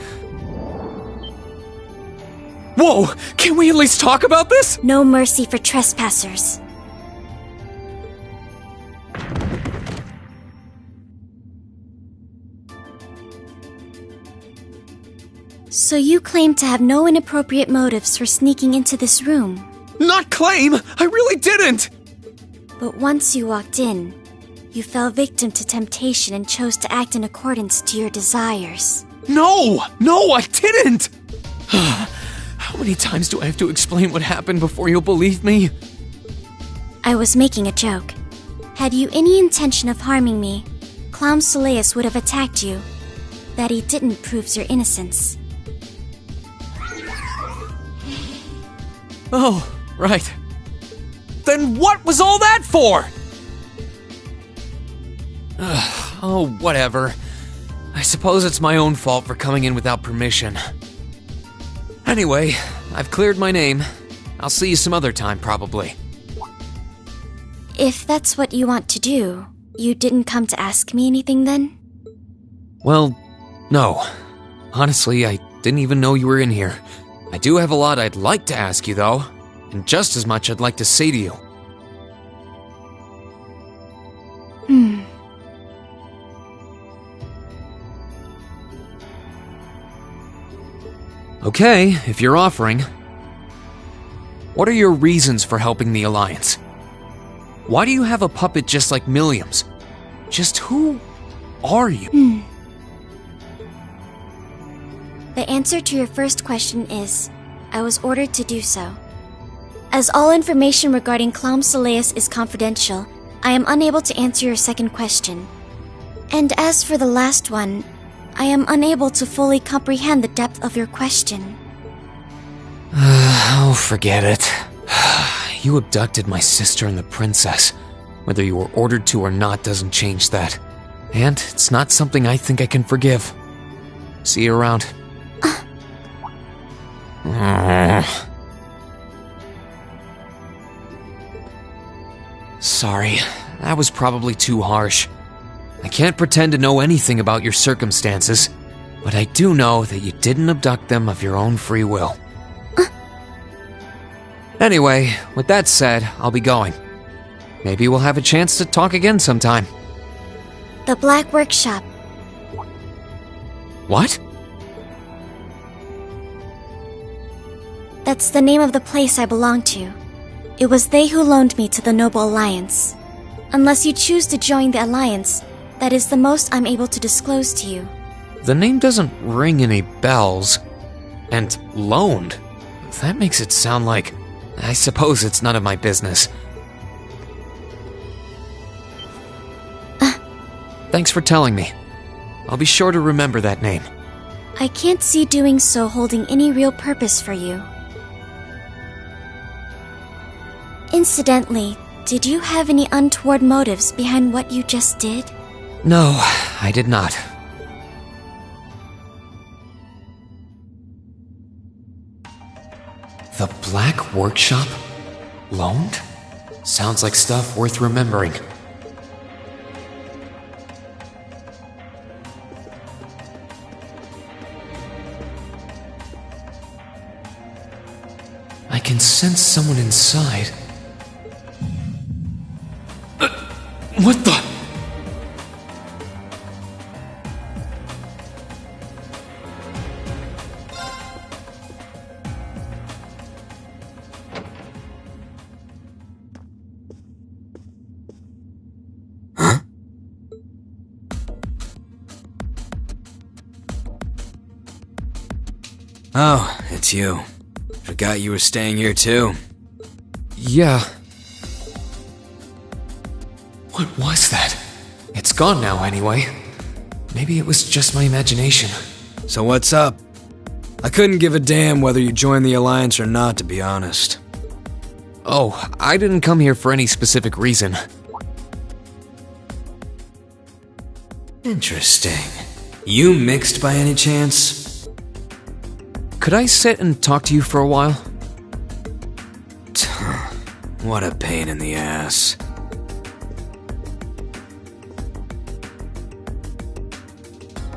Whoa! Can we at least talk about this? No mercy for trespassers. So you claim to have no inappropriate motives for sneaking into this room? Not claim! I really didn't! But once you walked in, you fell victim to temptation and chose to act in accordance to your desires. No! No, I didn't! How many times do I have to explain what happened before you'll believe me? I was making a joke. Had you any intention of harming me, Clown Soleus would have attacked you. That he didn't proves your innocence. Oh, right. Then what was all that for? Oh, whatever. I suppose it's my own fault for coming in without permission. Anyway, I've cleared my name. I'll see you some other time, probably. If that's what you want to do, you didn't come to ask me anything then? Well, no. Honestly, I didn't even know you were in here. I do have a lot I'd like to ask you, though, and just as much I'd like to say to you. Okay, if you're offering. What are your reasons for helping the Alliance? Why do you have a puppet just like Milliam's? Just who are you? The answer to your first question is, I was ordered to do so. As all information regarding Clom Soleus is confidential, I am unable to answer your second question. And as for the last one, I am unable to fully comprehend the depth of your question. Oh, forget it. You abducted my sister and the princess. Whether you were ordered to or not doesn't change that. And it's not something I think I can forgive. See you around. Sorry, that was probably too harsh. I can't pretend to know anything about your circumstances, but I do know that you didn't abduct them of your own free will. Anyway, with that said, I'll be going. Maybe we'll have a chance to talk again sometime. The Black Workshop. What? That's the name of the place I belong to. It was they who loaned me to the Noble Alliance. Unless you choose to join the Alliance, that is the most I'm able to disclose to you. The name doesn't ring any bells. And loaned? That makes it sound like... I suppose it's none of my business. Thanks for telling me. I'll be sure to remember that name. I can't see doing so holding any real purpose for you. Incidentally, did you have any untoward motives behind what you just did? No, I did not. The Black Workshop? Loaned? Sounds like stuff worth remembering. I can sense someone inside. What the? Oh, it's you. Forgot you were staying here too. Yeah. What was that? It's gone now anyway. Maybe it was just my imagination. So what's up? I couldn't give a damn whether you joined the Alliance or not, to be honest. Oh, I didn't come here for any specific reason. Interesting. You mixed by any chance? Could I sit and talk to you for a while? What a pain in the ass.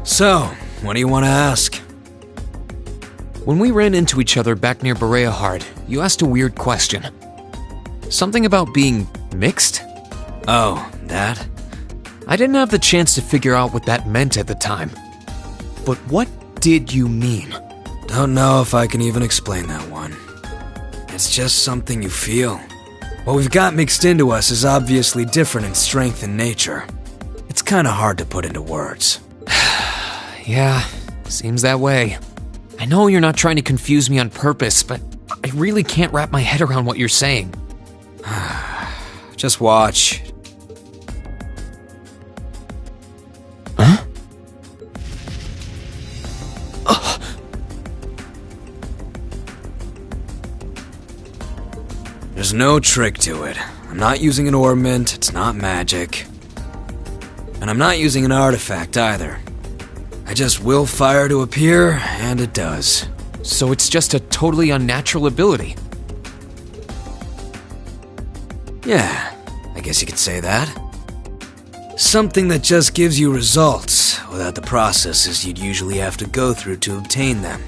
So, what do you want to ask? When we ran into each other back near Bereahard, you asked a weird question. Something about being mixed? Oh, that? I didn't have the chance to figure out what that meant at the time. But what did you mean? Don't know if I can even explain that one. It's just something you feel. What we've got mixed into us is obviously different in strength and nature. It's kinda hard to put into words. Yeah, seems that way. I know you're not trying to confuse me on purpose, but I really can't wrap my head around what you're saying. Just watch. Huh? There's no trick to it. I'm not using an ornament, it's not magic. And I'm not using an artifact either. I just will fire to appear, and it does. So it's just a totally unnatural ability. Yeah, I guess you could say that. Something that just gives you results, without the processes you'd usually have to go through to obtain them.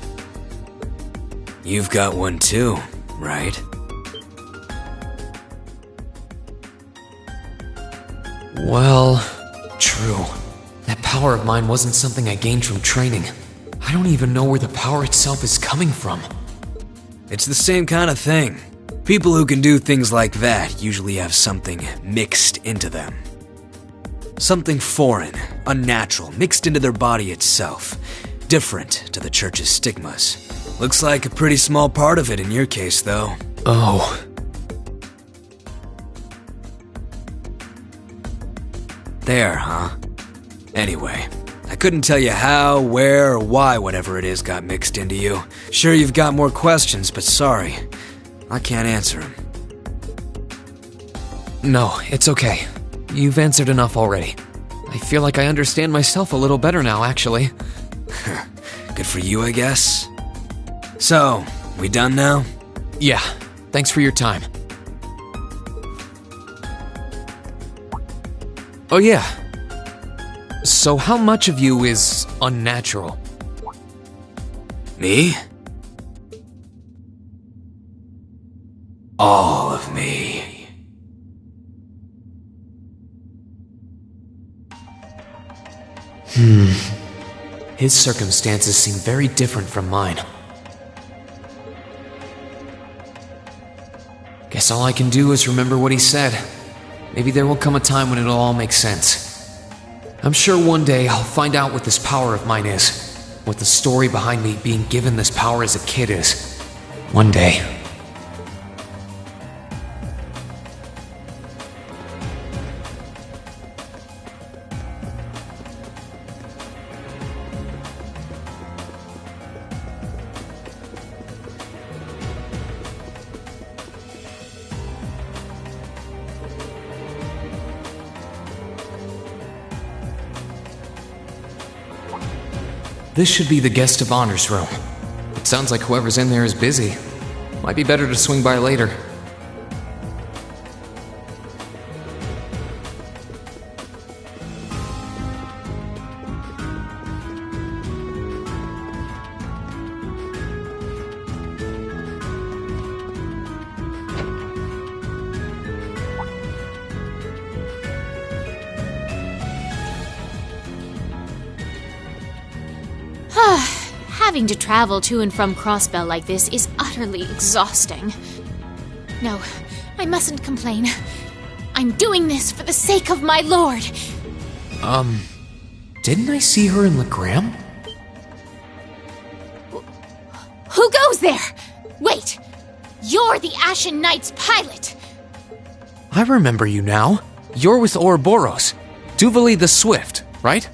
You've got one too, right? Well, true. That power of mine wasn't something I gained from training. I don't even know where the power itself is coming from. It's the same kind of thing. People who can do things like that usually have something mixed into them. Something foreign, unnatural, mixed into their body itself. Different to the church's stigmas. Looks like a pretty small part of it in your case, though. Oh. There, huh? Anyway, I couldn't tell you how, where, or why whatever it is got mixed into you. Sure, you've got more questions, but sorry. I can't answer them. No, it's okay. You've answered enough already. I feel like I understand myself a little better now, actually. Good for you, I guess. So, we done now? Yeah, thanks for your time. Oh yeah. So how much of you is unnatural? Me? All of me. His circumstances seem very different from mine. Guess all I can do is remember what he said. Maybe there will come a time when it'll all make sense. I'm sure one day I'll find out what this power of mine is. What the story behind me being given this power as a kid is. One day. This should be the guest of honor's room. It sounds like whoever's in there is busy. Might be better to swing by later. Having to travel to and from Crossbell like this is utterly exhausting. No, I mustn't complain. I'm doing this for the sake of my lord. Didn't I see her in Legram? Who goes there? Wait, you're the Ashen Knight's pilot. I remember you now. You're with Ouroboros. Duvali the Swift, right?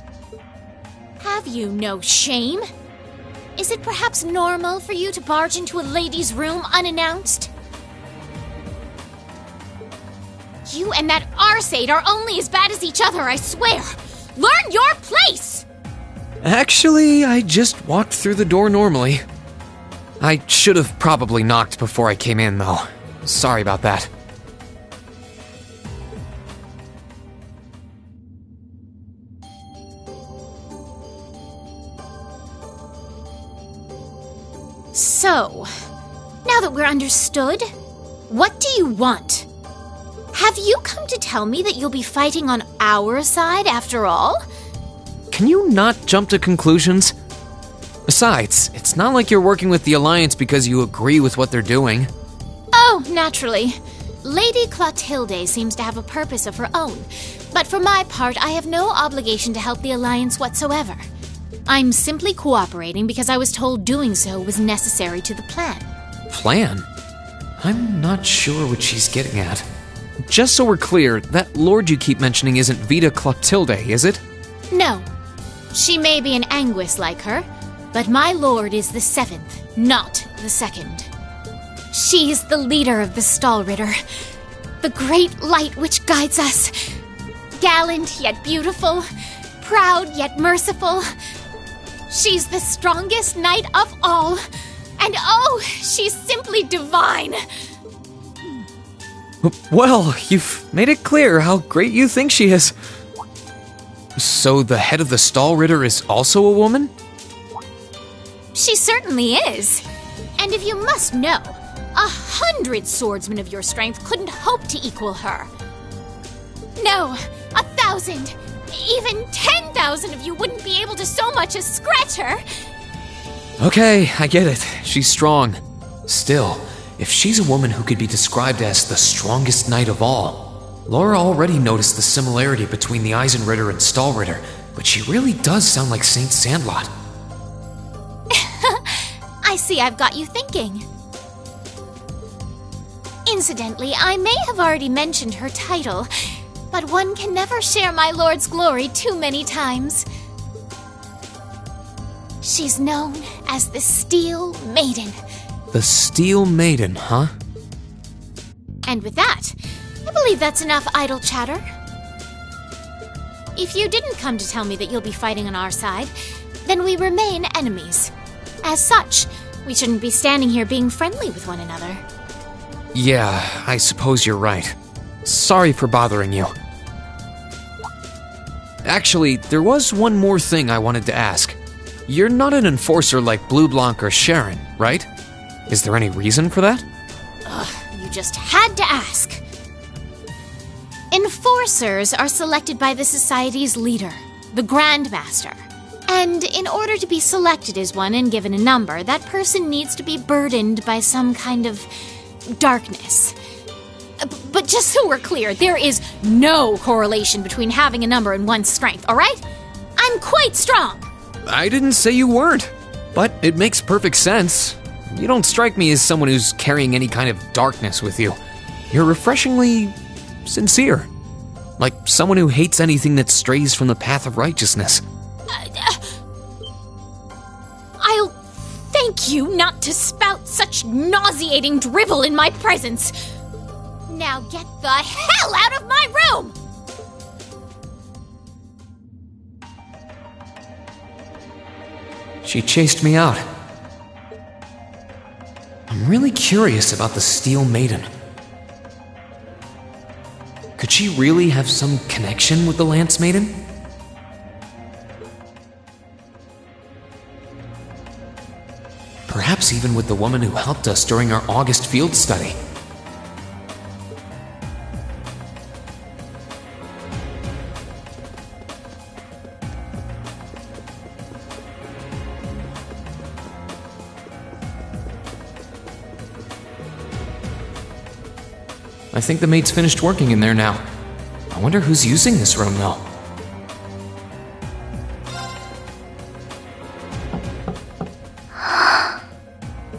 Have you no shame? Is it perhaps normal for you to barge into a lady's room unannounced? You and that Arseid are only as bad as each other, I swear! Learn your place! Actually, I just walked through the door normally. I should have probably knocked before I came in, though. Sorry about that. So, now that we're understood, what do you want? Have you come to tell me that you'll be fighting on our side after all? Can you not jump to conclusions? Besides, it's not like you're working with the Alliance because you agree with what they're doing. Oh, naturally. Lady Clotilde seems to have a purpose of her own, but for my part, I have no obligation to help the Alliance whatsoever. I'm simply cooperating because I was told doing so was necessary to the plan. Plan? I'm not sure what she's getting at. Just so we're clear, that lord you keep mentioning isn't Vita Clotilde, is it? No. She may be an Anguis like her, but my lord is the 7th, not the 2nd. She is the leader of the Stahlritter, the great light which guides us. Gallant yet beautiful, proud yet merciful, She's the strongest knight of all. And oh, she's simply divine. Well, you've made it clear how great you think she is. So the head of the stall ritter is also a woman? She certainly is. And if you must know, 100 swordsmen of your strength couldn't hope to equal her. No, 1,000, even 10,000 of you wouldn't be able to so much as scratch her. Okay, I get it. She's strong. Still, if she's a woman who could be described as the strongest knight of all, Laura already noticed the similarity between the Eisenritter and Stahlritter, but she really does sound like Saint Sandlot. I see I've got you thinking. Incidentally, I may have already mentioned her title, but one can never share my lord's glory too many times. She's known as the Steel Maiden. The Steel Maiden, huh? And with that, I believe that's enough idle chatter. If you didn't come to tell me that you'll be fighting on our side, then we remain enemies. As such, we shouldn't be standing here being friendly with one another. Yeah, I suppose you're right. Sorry for bothering you. Actually, there was one more thing I wanted to ask. You're not an enforcer like Blue Blanc or Sharon, right? Is there any reason for that? Ugh, you just had to ask. Enforcers are selected by the society's leader, the Grandmaster. And in order to be selected as one and given a number, that person needs to be burdened by some kind of darkness. But just so we're clear, there is no correlation between having a number and one's strength, alright? I'm quite strong. I didn't say you weren't, but it makes perfect sense. You don't strike me as someone who's carrying any kind of darkness with you. You're refreshingly sincere. Like someone who hates anything that strays from the path of righteousness. I'll thank you not to spout such nauseating drivel in my presence. Now get the hell out of my room! She chased me out. I'm really curious about the Steel Maiden. Could she really have some connection with the Lance Maiden? Perhaps even with the woman who helped us during our August field study. I think the maid's finished working in there now. I wonder who's using this room, though.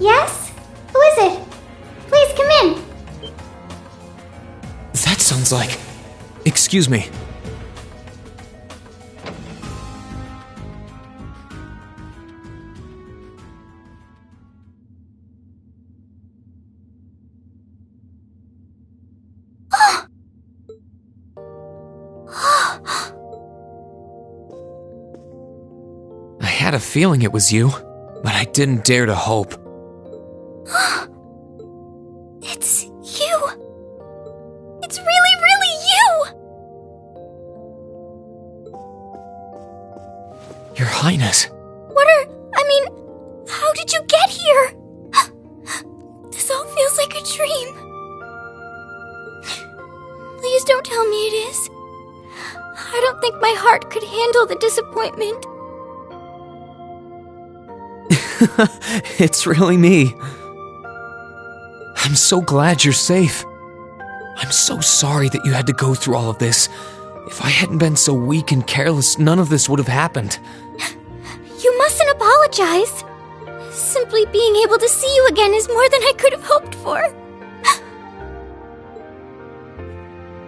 Yes? Who is it? Please come in. That sounds like... Excuse me. I had a feeling it was you, but I didn't dare to hope. It's you. It's really, really you. Your Highness. How did you get here? This all feels like a dream. Please don't tell me it is. I don't think my heart could handle the disappointment. It's really me. I'm so glad you're safe. I'm so sorry that you had to go through all of this. If I hadn't been so weak and careless, none of this would have happened. You mustn't apologize. Simply being able to see you again is more than I could have hoped for.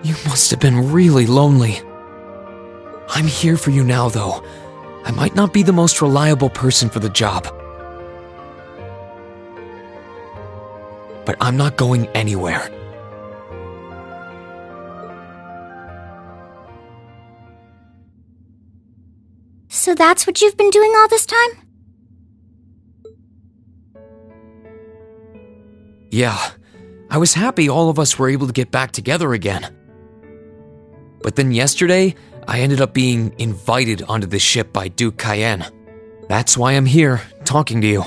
You must have been really lonely. I'm here for you now, though. I might not be the most reliable person for the job. But I'm not going anywhere. So that's what you've been doing all this time? Yeah, I was happy all of us were able to get back together again. But then yesterday, I ended up being invited onto the ship by Duke Cayenne. That's why I'm here, talking to you.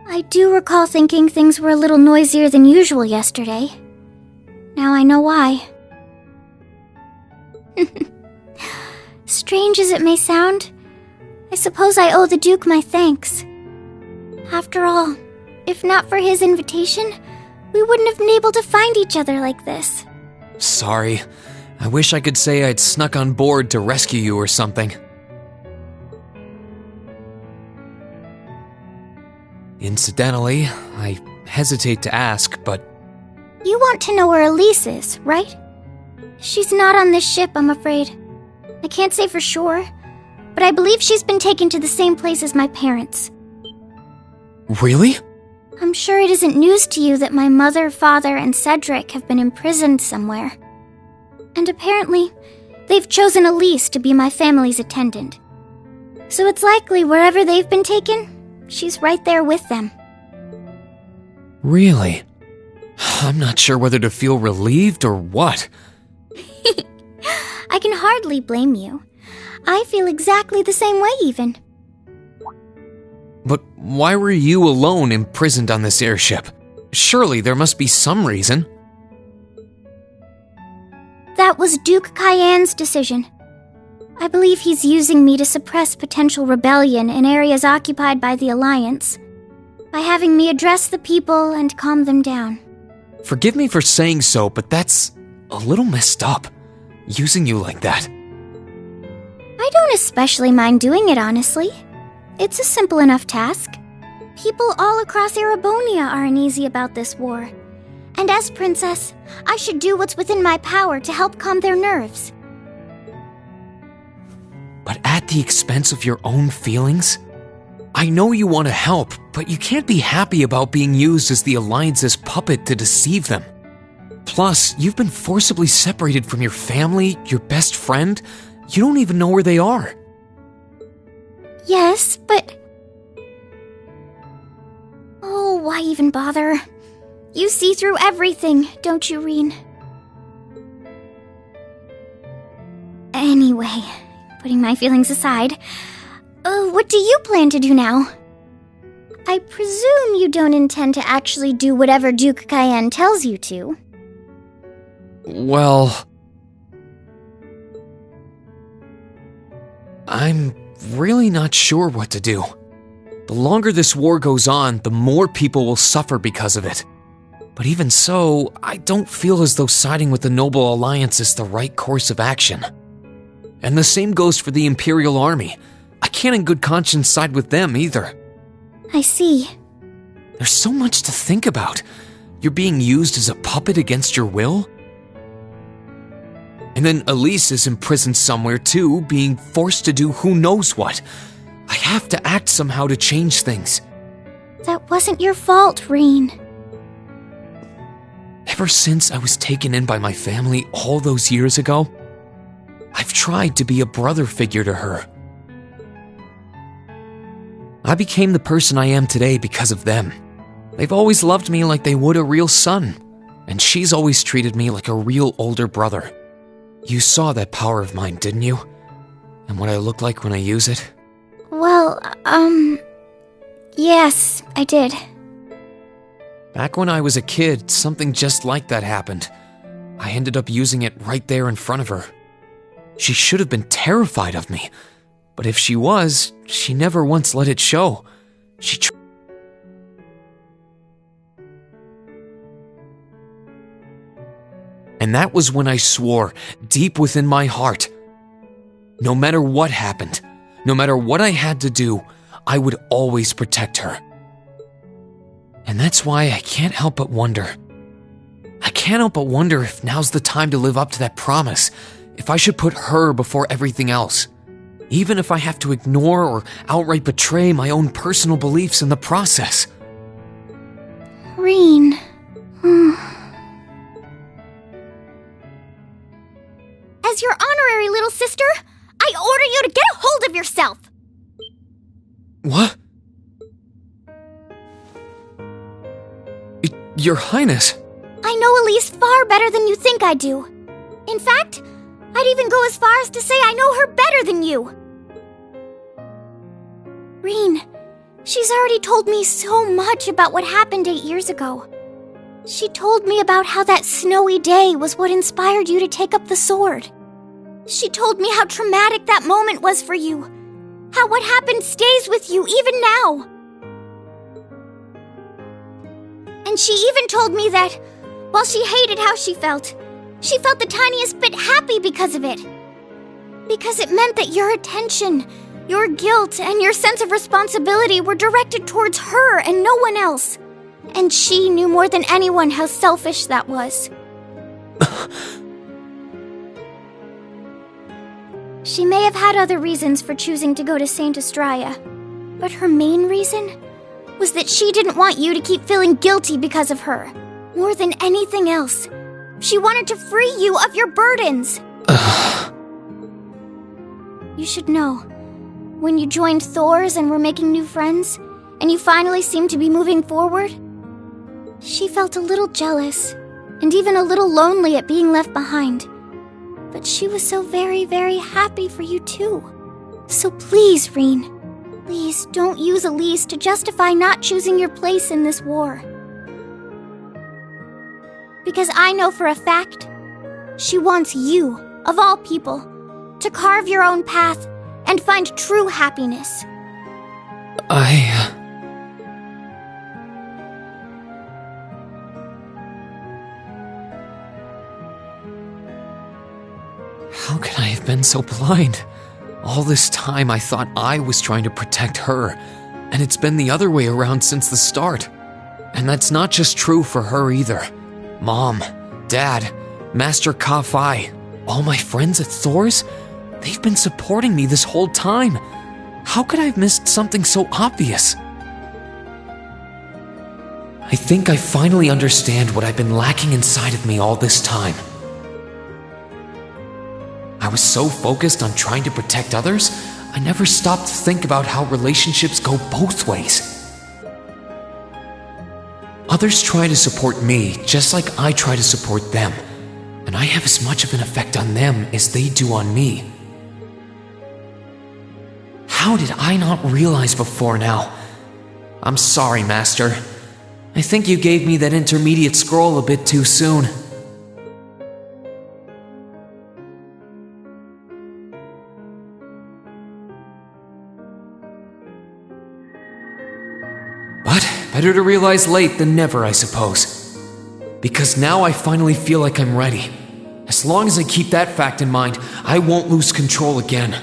I do recall thinking things were a little noisier than usual yesterday. Now I know why. Strange as it may sound, I suppose I owe the Duke my thanks. After all, if not for his invitation, we wouldn't have been able to find each other like this. Sorry. I wish I could say I'd snuck on board to rescue you or something. Incidentally, I hesitate to ask, but... You want to know where Elise is, right? She's not on this ship, I'm afraid. I can't say for sure, but I believe she's been taken to the same place as my parents. Really? I'm sure it isn't news to you that my mother, father, and Cedric have been imprisoned somewhere. And apparently, they've chosen Elise to be my family's attendant. So it's likely wherever they've been taken, she's right there with them. Really? I'm not sure whether to feel relieved or what. I can hardly blame you. I feel exactly the same way, even. But why were you alone imprisoned on this airship? Surely there must be some reason. That was Duke Cayenne's decision. I believe he's using me to suppress potential rebellion in areas occupied by the Alliance, by having me address the people and calm them down. Forgive me for saying so, but that's a little messed up, using you like that. I don't especially mind doing it, honestly. It's a simple enough task. People all across Erebonia are uneasy about this war. And as princess, I should do what's within my power to help calm their nerves. But at the expense of your own feelings? I know you want to help, but you can't be happy about being used as the Alliance's puppet to deceive them. Plus, you've been forcibly separated from your family, your best friend. You don't even know where they are. Yes, but... Oh, why even bother? You see through everything, don't you, Rean? Anyway, putting my feelings aside, what do you plan to do now? I presume you don't intend to actually do whatever Duke Cayenne tells you to. Well... I'm really not sure what to do. The longer this war goes on, the more people will suffer because of it. But even so, I don't feel as though siding with the Noble Alliance is the right course of action. And the same goes for the Imperial Army. I can't in good conscience side with them either. I see. There's so much to think about. You're being used as a puppet against your will? And then Elise is imprisoned somewhere too, being forced to do who knows what. I have to act somehow to change things. That wasn't your fault, Rean. Ever since I was taken in by my family all those years ago, I've tried to be a brother figure to her. I became the person I am today because of them. They've always loved me like they would a real son, and she's always treated me like a real older brother. You saw that power of mine, didn't you? And what I look like when I use it? Well, yes, I did. Back when I was a kid, something just like that happened. I ended up using it right there in front of her. She should have been terrified of me, but if she was, she never once let it show. And that was when I swore, deep within my heart, no matter what happened, no matter what I had to do, I would always protect her. And that's why I can't help but wonder. I can't help but wonder if now's the time to live up to that promise, if I should put her before everything else, even if I have to ignore or outright betray my own personal beliefs in the process. Rean. As your honor sister? I order you to get a hold of yourself! What? Your Highness. I know Elise far better than you think I do. In fact, I'd even go as far as to say I know her better than you. Rean, she's already told me so much about what happened 8 years ago. She told me about how that snowy day was what inspired you to take up the sword. She told me how traumatic that moment was for you. How what happened stays with you even now. And she even told me that, while she hated how she felt the tiniest bit happy because of it. Because it meant that your attention, your guilt, and your sense of responsibility were directed towards her and no one else. And she knew more than anyone how selfish that was. She may have had other reasons for choosing to go to Saint Estrella, but her main reason was that she didn't want you to keep feeling guilty because of her. More than anything else, she wanted to free you of your burdens. You should know, when you joined Thor's and were making new friends, and you finally seemed to be moving forward, she felt a little jealous, and even a little lonely at being left behind. But she was so very, very happy for you too. So please, Rean, please don't use Elise to justify not choosing your place in this war. Because I know for a fact, she wants you, of all people, to carve your own path and find true happiness. How could I have been so blind? All this time I thought I was trying to protect her, and it's been the other way around since the start. And that's not just true for her either. Mom, Dad, Master Ka-Fai, all my friends at Thor's, they've been supporting me this whole time. How could I have missed something so obvious? I think I finally understand what I've been lacking inside of me all this time. I was so focused on trying to protect others, I never stopped to think about how relationships go both ways. Others try to support me just like I try to support them, and I have as much of an effect on them as they do on me. How did I not realize before now? I'm sorry, Master. I think you gave me that intermediate scroll a bit too soon. But better to realize late than never, I suppose. Because now I finally feel like I'm ready. As long as I keep that fact in mind, I won't lose control again.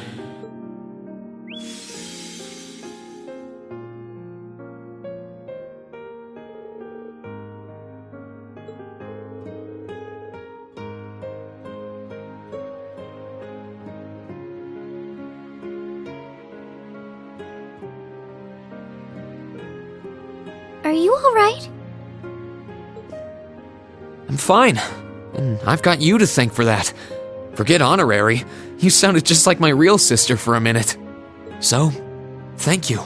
Are you alright? I'm fine. And I've got you to thank for that. Forget honorary. You sounded just like my real sister for a minute. So, thank you.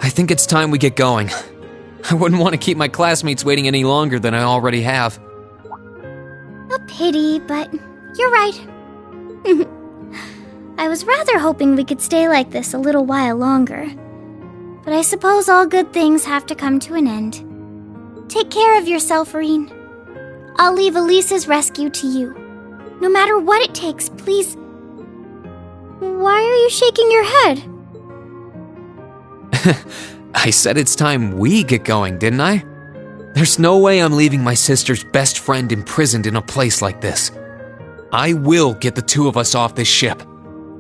I think it's time we get going. I wouldn't want to keep my classmates waiting any longer than I already have. A pity, but you're right. I was rather hoping we could stay like this a little while longer. But I suppose all good things have to come to an end. Take care of yourself, Rean. I'll leave Elisa's rescue to you. No matter what it takes, please. Why are you shaking your head? I said it's time we get going, didn't I? There's no way I'm leaving my sister's best friend imprisoned in a place like this. I will get the two of us off this ship,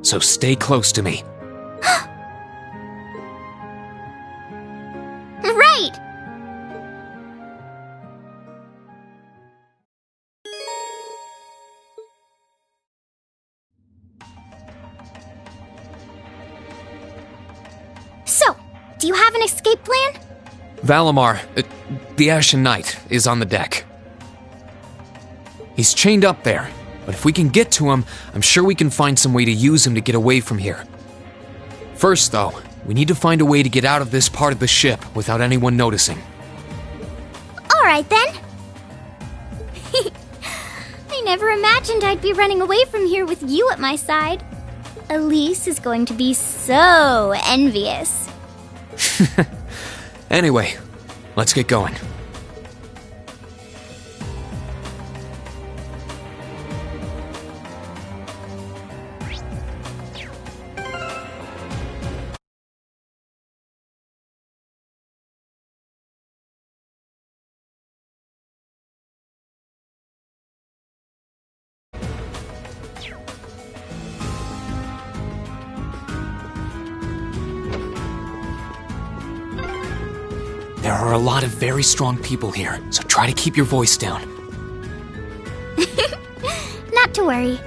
so stay close to me. Right! So, do you have an escape plan? Valimar, the Ashen Knight, is on the deck. He's chained up there, but if we can get to him, I'm sure we can find some way to use him to get away from here. First, though, we need to find a way to get out of this part of the ship without anyone noticing. Alright then. I never imagined I'd be running away from here with you at my side. Elise is going to be so envious. Anyway, let's get going. There are a lot of very strong people here, so try to keep your voice down. Not to worry.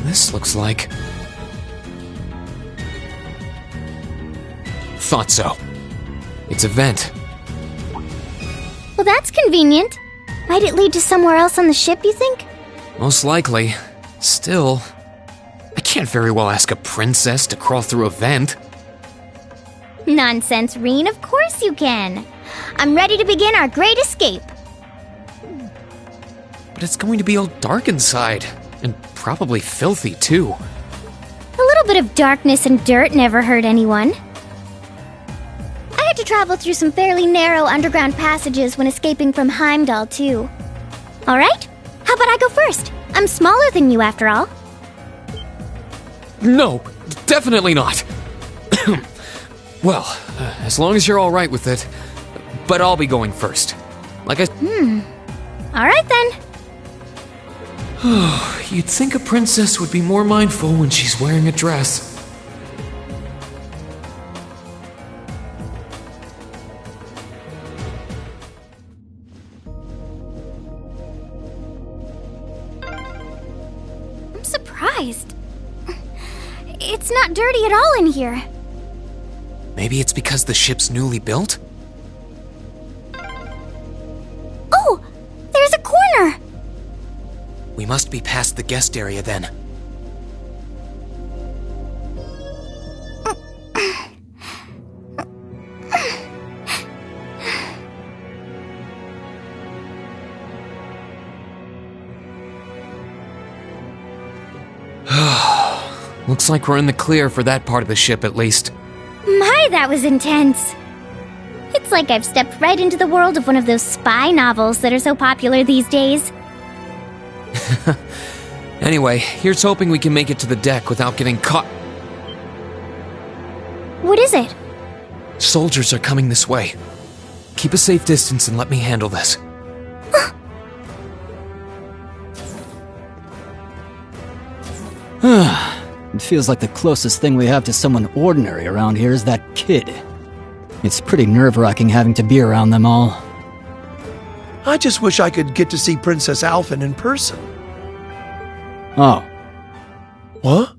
This looks like... Thought so. It's a vent. Well, that's convenient. Might it lead to somewhere else on the ship, you think? Most likely. Still, I can't very well ask a princess to crawl through a vent. Nonsense, Rean. Of course you can. I'm ready to begin our great escape. But it's going to be all dark inside, and probably filthy too. A little bit of darkness and dirt never hurt anyone. I had to travel through some fairly narrow underground passages when escaping from Heimdall, too. Alright, how about I go first? I'm smaller than you, after all. No, definitely not. Well, as long as you're all right with it. But I'll be going first. Like I... Alright then. You'd think a princess would be more mindful when she's wearing a dress. I'm surprised. It's not dirty at all in here. Maybe it's because the ship's newly built? Oh! There's a corner! We must be past the guest area then. Looks like we're in the clear for that part of the ship at least. My, that was intense. It's like I've stepped right into the world of one of those spy novels that are so popular these days. Anyway, here's hoping we can make it to the deck without getting caught. What is it? Soldiers are coming this way. Keep a safe distance and let me handle this. It feels like the closest thing we have to someone ordinary around here is that kid. It's pretty nerve-wracking having to be around them all. I just wish I could get to see Princess Alphen in person. Oh. What?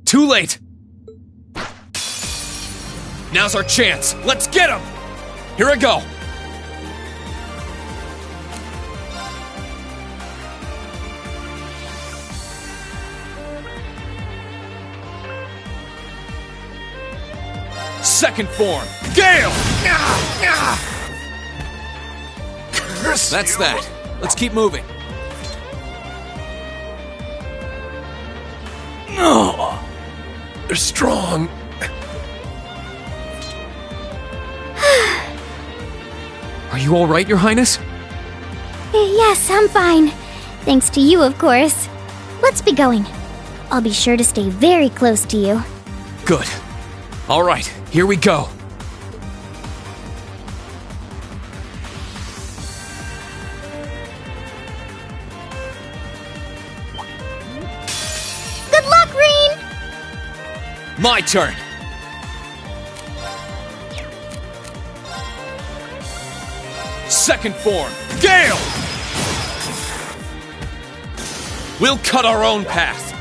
Too late! Now's our chance! Let's get him! Here I go! Second form, Gale! That's that. Let's keep moving. No, they're strong. Are you all right, Your Highness? Yes, I'm fine. Thanks to you, of course. Let's be going. I'll be sure to stay very close to you. Good. All right, here we go. Good luck, Rean! My turn. Second form, Gale! We'll cut our own path.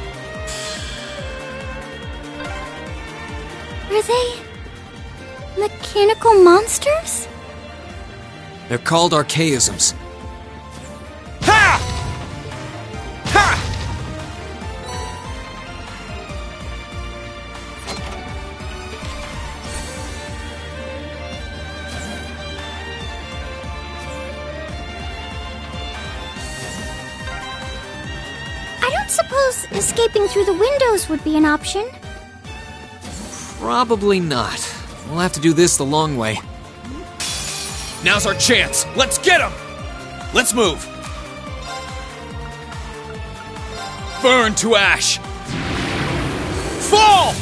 Are they Mechanical monsters? They're called archaisms. I don't suppose escaping through the windows would be an option. Probably not. We'll have to do this the long way. Now's our chance. Let's get him! Let's move. Burn to ash. Fall!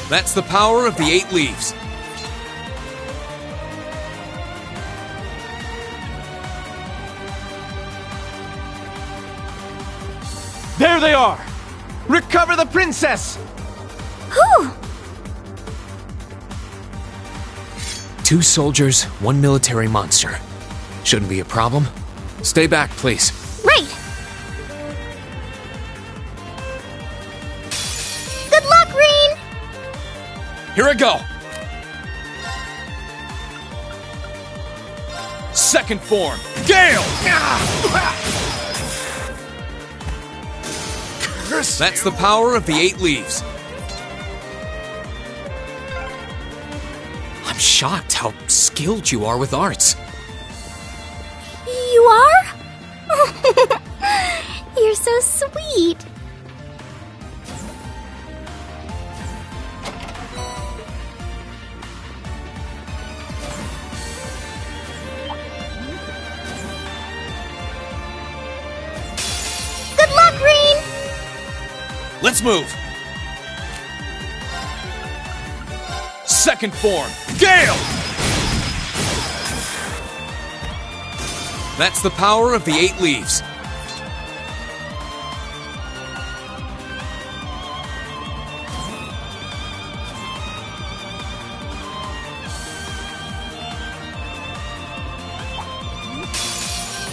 That's the power of the 8 leaves. There they are! Recover the princess! Who? 2 soldiers, 1 military monster. Shouldn't be a problem. Stay back, please. Right! Good luck, rean! Here I go! Second form, Gale! That's the power of the 8 leaves. I'm shocked how skilled you are with arts. You are? You're so sweet. Good luck, rean! Let's move. Second form, Gale! That's the power of the 8 leaves.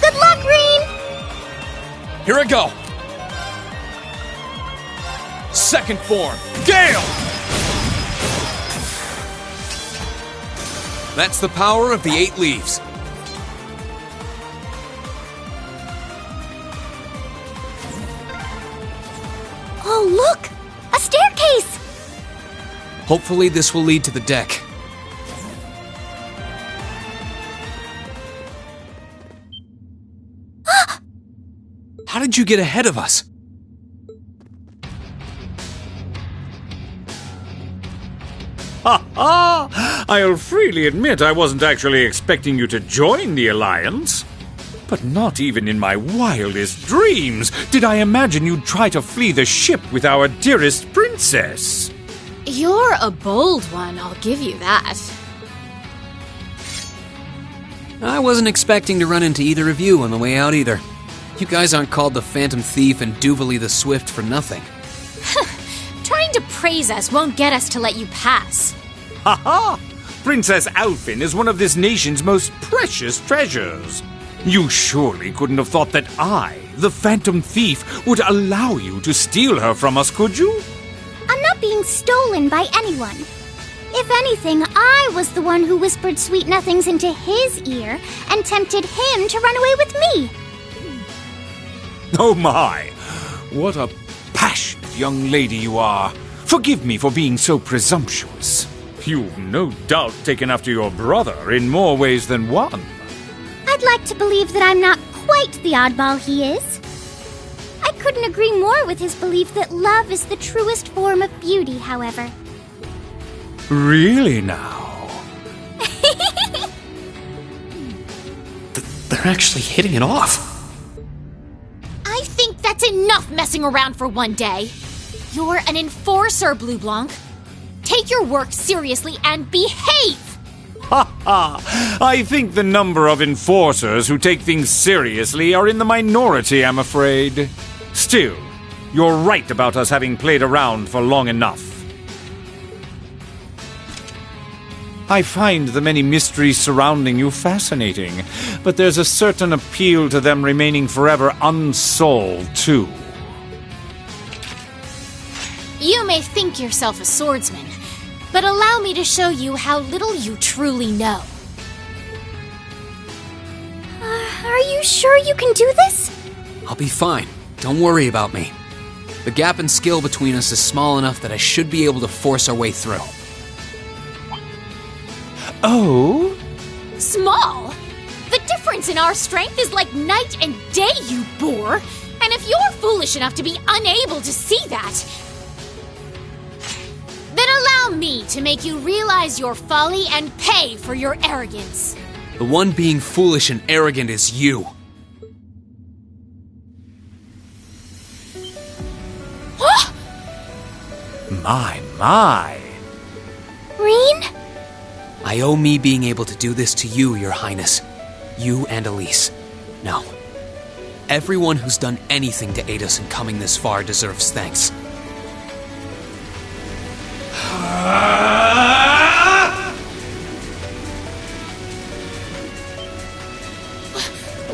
Good luck, rean! Here I go. Second form, Gale! That's the power of the 8 leaves. Oh, look! A staircase! Hopefully this will lead to the deck. How did you get ahead of us? Ha ha! I'll freely admit I wasn't actually expecting you to join the Alliance. But not even in my wildest dreams did I imagine you'd try to flee the ship with our dearest princess. You're a bold one, I'll give you that. I wasn't expecting to run into either of you on the way out either. You guys aren't called the Phantom Thief and Duvalie the Swift for nothing. Trying to praise us won't get us to let you pass. Ha ha! Princess Alphin is one of this nation's most precious treasures. You surely couldn't have thought that I, the Phantom Thief, would allow you to steal her from us, could you? I'm not being stolen by anyone. If anything, I was the one who whispered sweet nothings into his ear and tempted him to run away with me. Oh my! What a passionate young lady you are. Forgive me for being so presumptuous. You've no doubt taken after your brother in more ways than one. I'd like to believe that I'm not quite the oddball he is. I couldn't agree more with his belief that love is the truest form of beauty, however. Really now? They're actually hitting it off. I think that's enough messing around for one day. You're an enforcer, Blue Blanc. Take your work seriously and behave! Ha ha! I think the number of enforcers who take things seriously are in the minority, I'm afraid. Still, you're right about us having played around for long enough. I find the many mysteries surrounding you fascinating, but there's a certain appeal to them remaining forever unsolved, too. You may think yourself a swordsman, but allow me to show you how little you truly know. Are you sure you can do this? I'll be fine. Don't worry about me. The gap in skill between us is small enough that I should be able to force our way through. Oh? Small? The difference in our strength is like night and day, you boor! And if you're foolish enough to be unable to see that, then allow me to make you realize your folly and pay for your arrogance. The one being foolish and arrogant is you. My. Rean? I owe me being able to do this to you, Your Highness. You and Elise. No. Everyone who's done anything to aid us in coming this far deserves thanks.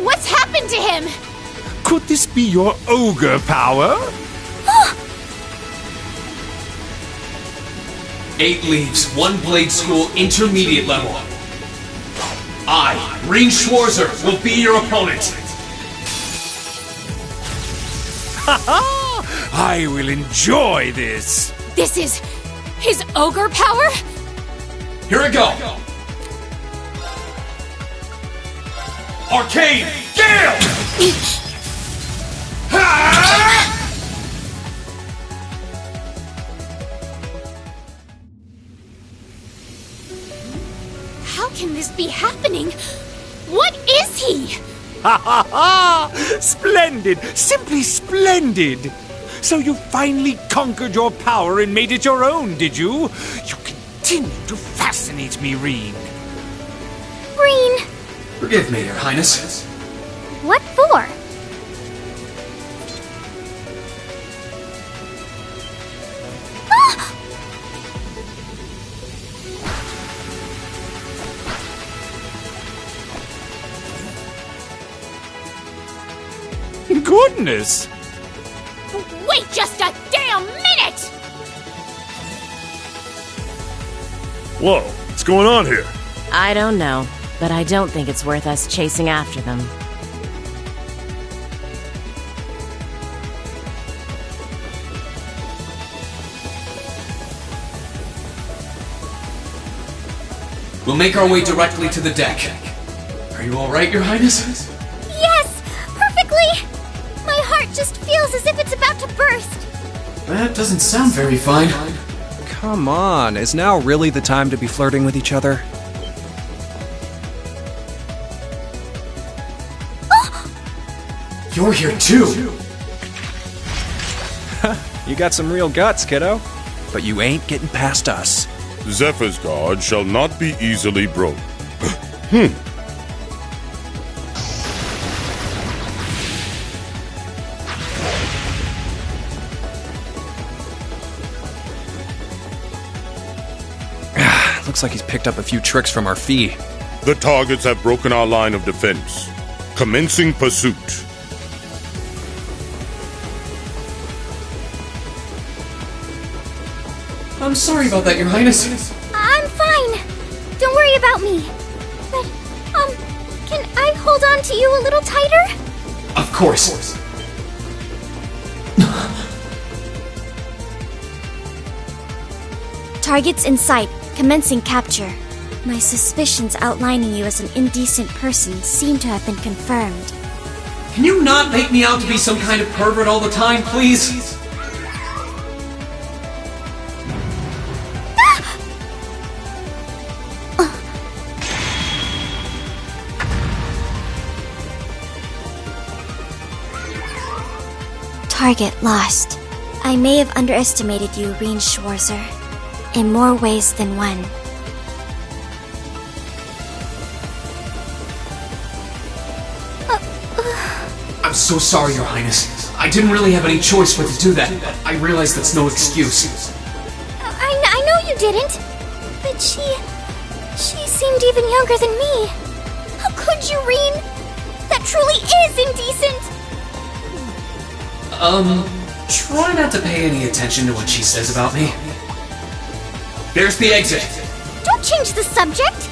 What's happened to him? Could this be your ogre power? 8 leaves, 1 blade school, intermediate level. I, rean Schwarzer, will be your opponent. I will enjoy this. This is his ogre power? Here we go. Arcane Gale! How can this be happening? What is he? Ha ha ha! Splendid! Simply splendid! So you finally conquered your power and made it your own, did you? You continue to fascinate me, Rean. Rean! Forgive me, Your Highness. What for? Goodness! Wait just a damn minute! Whoa, what's going on here? I don't know, but I don't think it's worth us chasing after them. We'll make our way directly to the deck. Are you all right, Your Highness? Yes! Perfectly! My heart just feels as if it's about to burst. That doesn't sound very fine. Come on, is now really the time to be flirting with each other? You're here too! You got some real guts, kiddo. But you ain't getting past us. Zephyr's guard shall not be easily broke. Looks like he's picked up a few tricks from our fee. The targets have broken our line of defense. Commencing pursuit. I'm sorry about that, Your Highness. I'm fine. Don't worry about me. But, can I hold on to you a little tighter? Of course. Targets in sight. Commencing capture. My suspicions outlining you as an indecent person seem to have been confirmed. Can you not make me out to be some kind of pervert all the time, please? Target lost. I may have underestimated you, rean Schwarzer. In more ways than one. I'm so sorry, Your Highness. I didn't really have any choice but to do that, but I realize that's no excuse. I know you didn't. But she seemed even younger than me. How could you, Rean? That truly is indecent! Try not to pay any attention to what she says about me. There's the exit. Don't change the subject!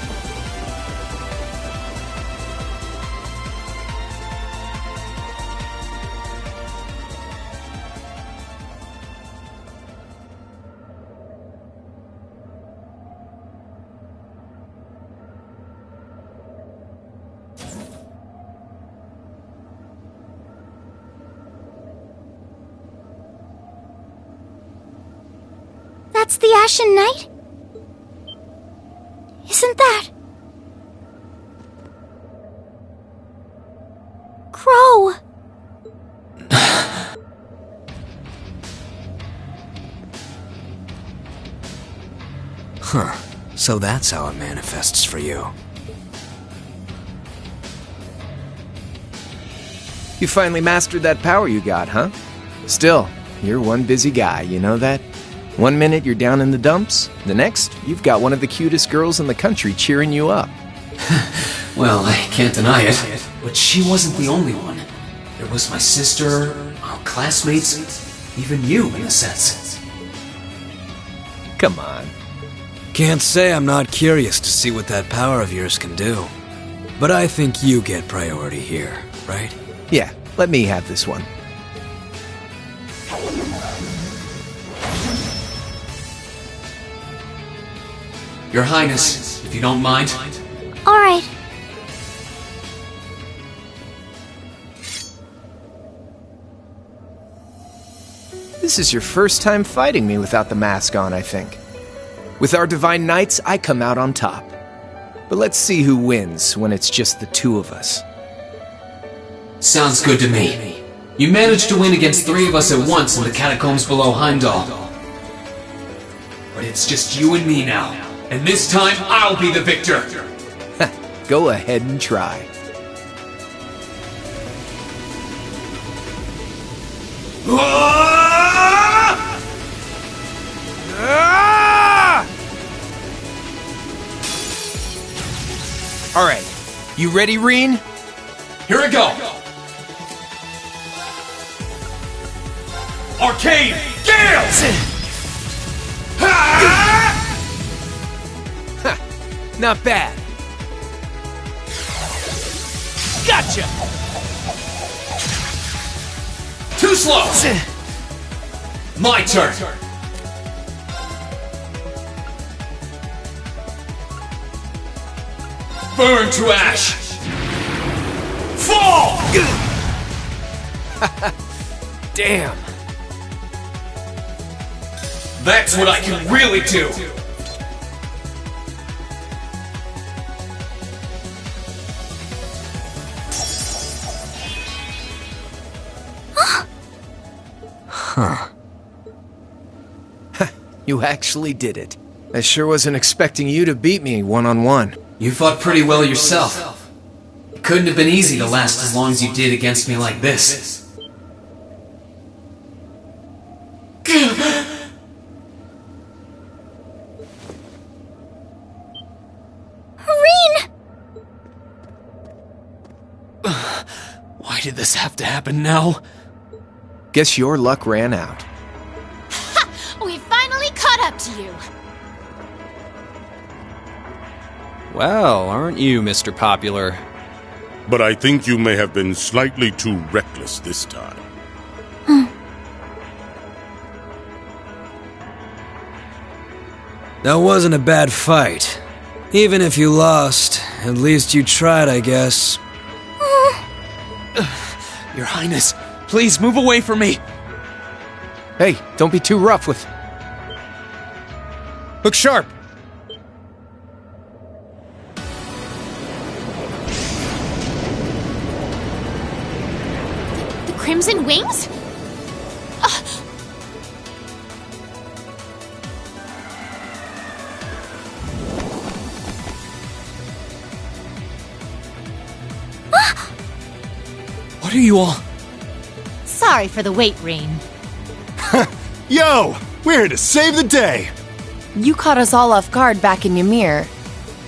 That's the Ashen Knight? Isn't that... Crow? Huh. So that's how it manifests for you. You finally mastered that power you got, huh? Still, you're one busy guy, you know that? One minute you're down in the dumps, the next, you've got one of the cutest girls in the country cheering you up. Well, I can't deny it, but she wasn't the only one. There was my sister, our classmates, even you, in a sense. Come on. Can't say I'm not curious to see what that power of yours can do. But I think you get priority here, right? Yeah, let me have this one. Your Highness, if you don't mind. Alright. This is your first time fighting me without the mask on, I think. With our Divine Knights, I come out on top. But let's see who wins when it's just the two of us. Sounds good to me. You managed to win against 3 of us at once in the catacombs below Heimdall. But it's just you and me now. And this time, I'll be the victor! Go ahead and try. Alright, you ready, rean? Here we go! Arcane Gale! Not bad. Gotcha! Too slow! My turn! Burn to ash! Fall! Damn. That's what I can really do! Huh. You actually did it. I sure wasn't expecting you to beat me one-on-one. You fought pretty well yourself. It couldn't have been easy to last as long as you did against me like this. Rean! Why did this have to happen now? Guess your luck ran out. We finally caught up to you! Well, aren't you, Mr. Popular? But I think you may have been slightly too reckless this time. That wasn't a bad fight. Even if you lost, at least you tried, I guess. Your Highness, please move away from me! Hey, don't be too rough with... Look sharp! The Crimson Wings? What are you all... Sorry for the wait, Rean. Yo! We're here to save the day! You caught us all off guard back in Ymir.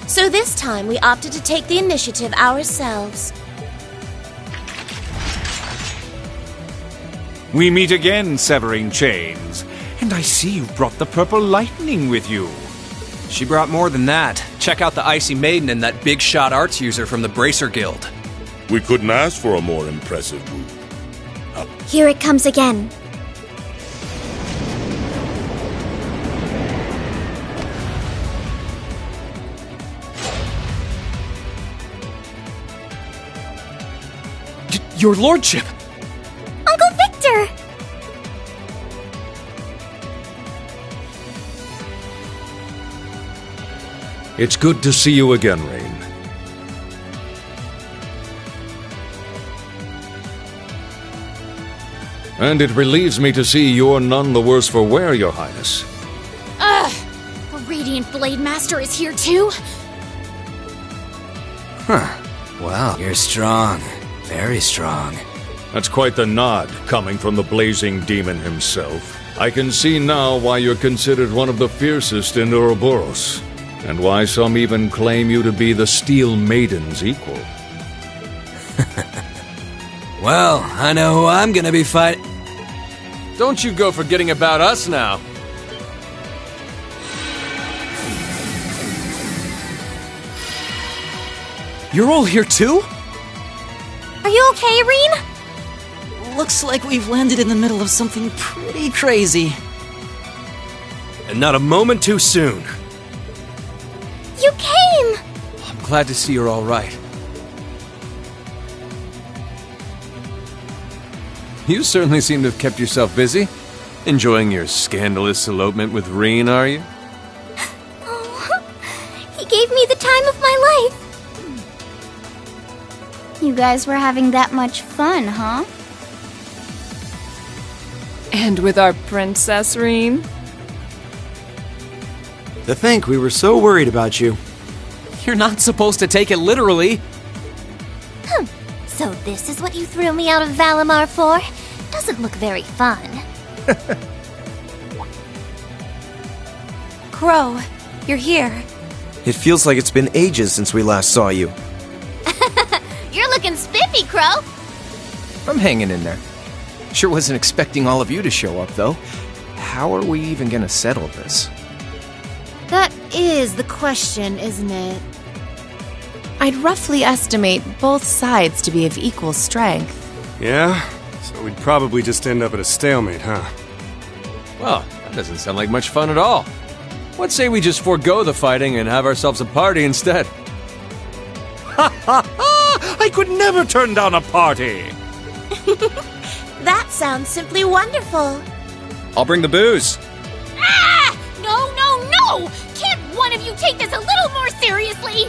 So this time we opted to take the initiative ourselves. We meet again, severing chains. And I see you brought the purple lightning with you. She brought more than that. Check out the Icy Maiden and that big shot arts user from the Bracer Guild. We couldn't ask for a more impressive group. Here it comes again. Your lordship! Uncle Victor! It's good to see you again, Rean. And it relieves me to see you're none the worse for wear, Your Highness. Ugh! The Radiant Blade Master is here too? Huh. Wow, you're strong. Very strong. That's quite the nod, coming from the blazing demon himself. I can see now why you're considered one of the fiercest in Ouroboros, and why some even claim you to be the Steel Maiden's equal. Well, I know who I'm gonna be fighting. Don't you go forgetting about us now. You're all here too? Are you okay, Rean? Looks like we've landed in the middle of something pretty crazy. And not a moment too soon. You came! I'm glad to see you're all right. You certainly seem to have kept yourself busy. Enjoying your scandalous elopement with Rean, are you? Oh, he gave me the time of my life. You guys were having that much fun, huh? And with our princess, Rean? To think we were so worried about you. You're not supposed to take it literally. So this is what you threw me out of Valimar for? Doesn't look very fun. Crow, you're here. It feels like it's been ages since we last saw you. You're looking spiffy, Crow. I'm hanging in there. Sure wasn't expecting all of you to show up, though. How are we even gonna settle this? That is the question, isn't it? I'd roughly estimate both sides to be of equal strength. Yeah? So we'd probably just end up at a stalemate, huh? Well, that doesn't sound like much fun at all. What say we just forego the fighting and have ourselves a party instead? Ha ha ha! I could never turn down a party! That sounds simply wonderful. I'll bring the booze. Ah! No! Can't one of you take this a little more seriously?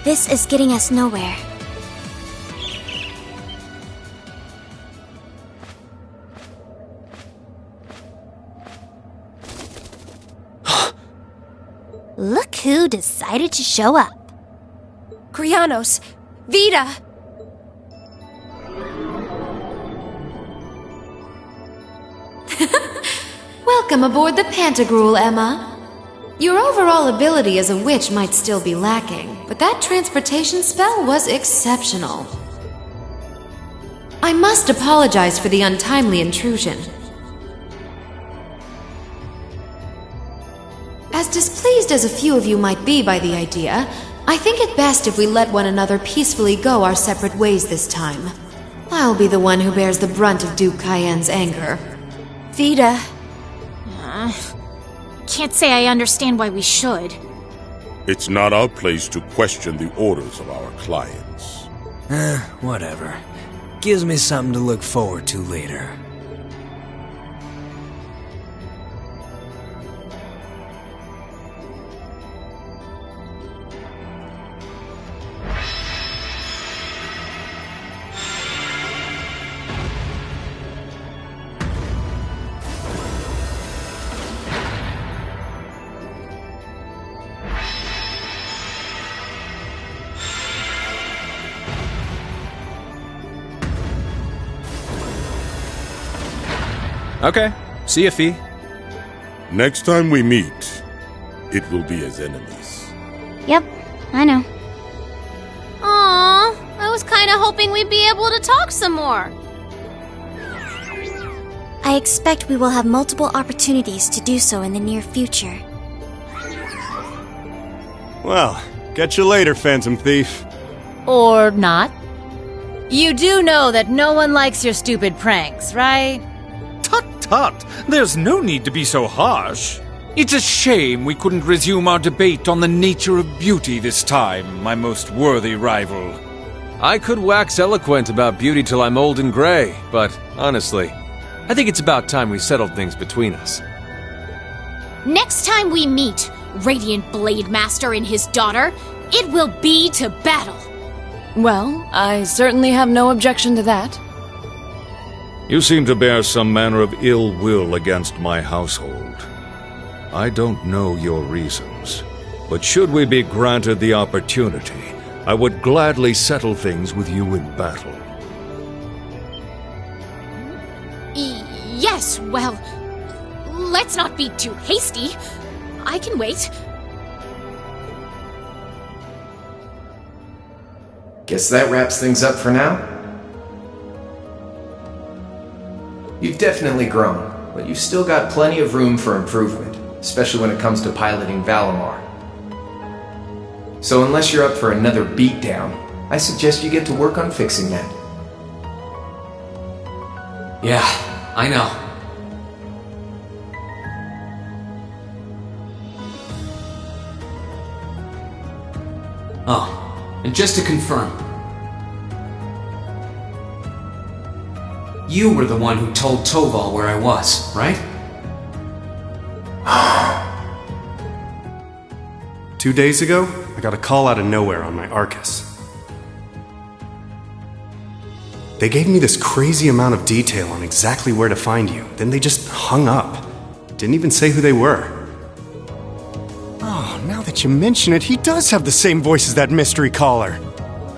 This is getting us nowhere. Look who decided to show up. Krianos! Vita! Welcome aboard the Pantagruel, Emma. Your overall ability as a witch might still be lacking, but that transportation spell was exceptional. I must apologize for the untimely intrusion. As displeased as a few of you might be by the idea, I think it best if we let one another peacefully go our separate ways this time. I'll be the one who bears the brunt of Duke Cayenne's anger. Vita. Can't say I understand why we should. It's not our place to question the orders of our clients. Whatever. Gives me something to look forward to later. Okay. See ya, Fee. Next time we meet, it will be as enemies. Yep, I know. Aww, I was kinda hoping we'd be able to talk some more. I expect we will have multiple opportunities to do so in the near future. Well, catch you later, Phantom Thief. Or not. You do know that no one likes your stupid pranks, right? Tut! There's no need to be so harsh. It's a shame we couldn't resume our debate on the nature of beauty this time, my most worthy rival. I could wax eloquent about beauty till I'm old and gray, but honestly, I think it's about time we settled things between us. Next time we meet, Radiant Blade Master and his daughter, it will be to battle. Well, I certainly have no objection to that. You seem to bear some manner of ill will against my household. I don't know your reasons, but should we be granted the opportunity, I would gladly settle things with you in battle. Yes, well, let's not be too hasty. I can wait. Guess that wraps things up for now. You've definitely grown, but you've still got plenty of room for improvement, especially when it comes to piloting Valimar. So unless you're up for another beatdown, I suggest you get to work on fixing that. Yeah, I know. Oh, and just to confirm, you were the one who told Toval where I was, right? 2 days ago, I got a call out of nowhere on my Arcus. They gave me this crazy amount of detail on exactly where to find you, then they just hung up. Didn't even say who they were. Oh, now that you mention it, he does have the same voice as that mystery caller.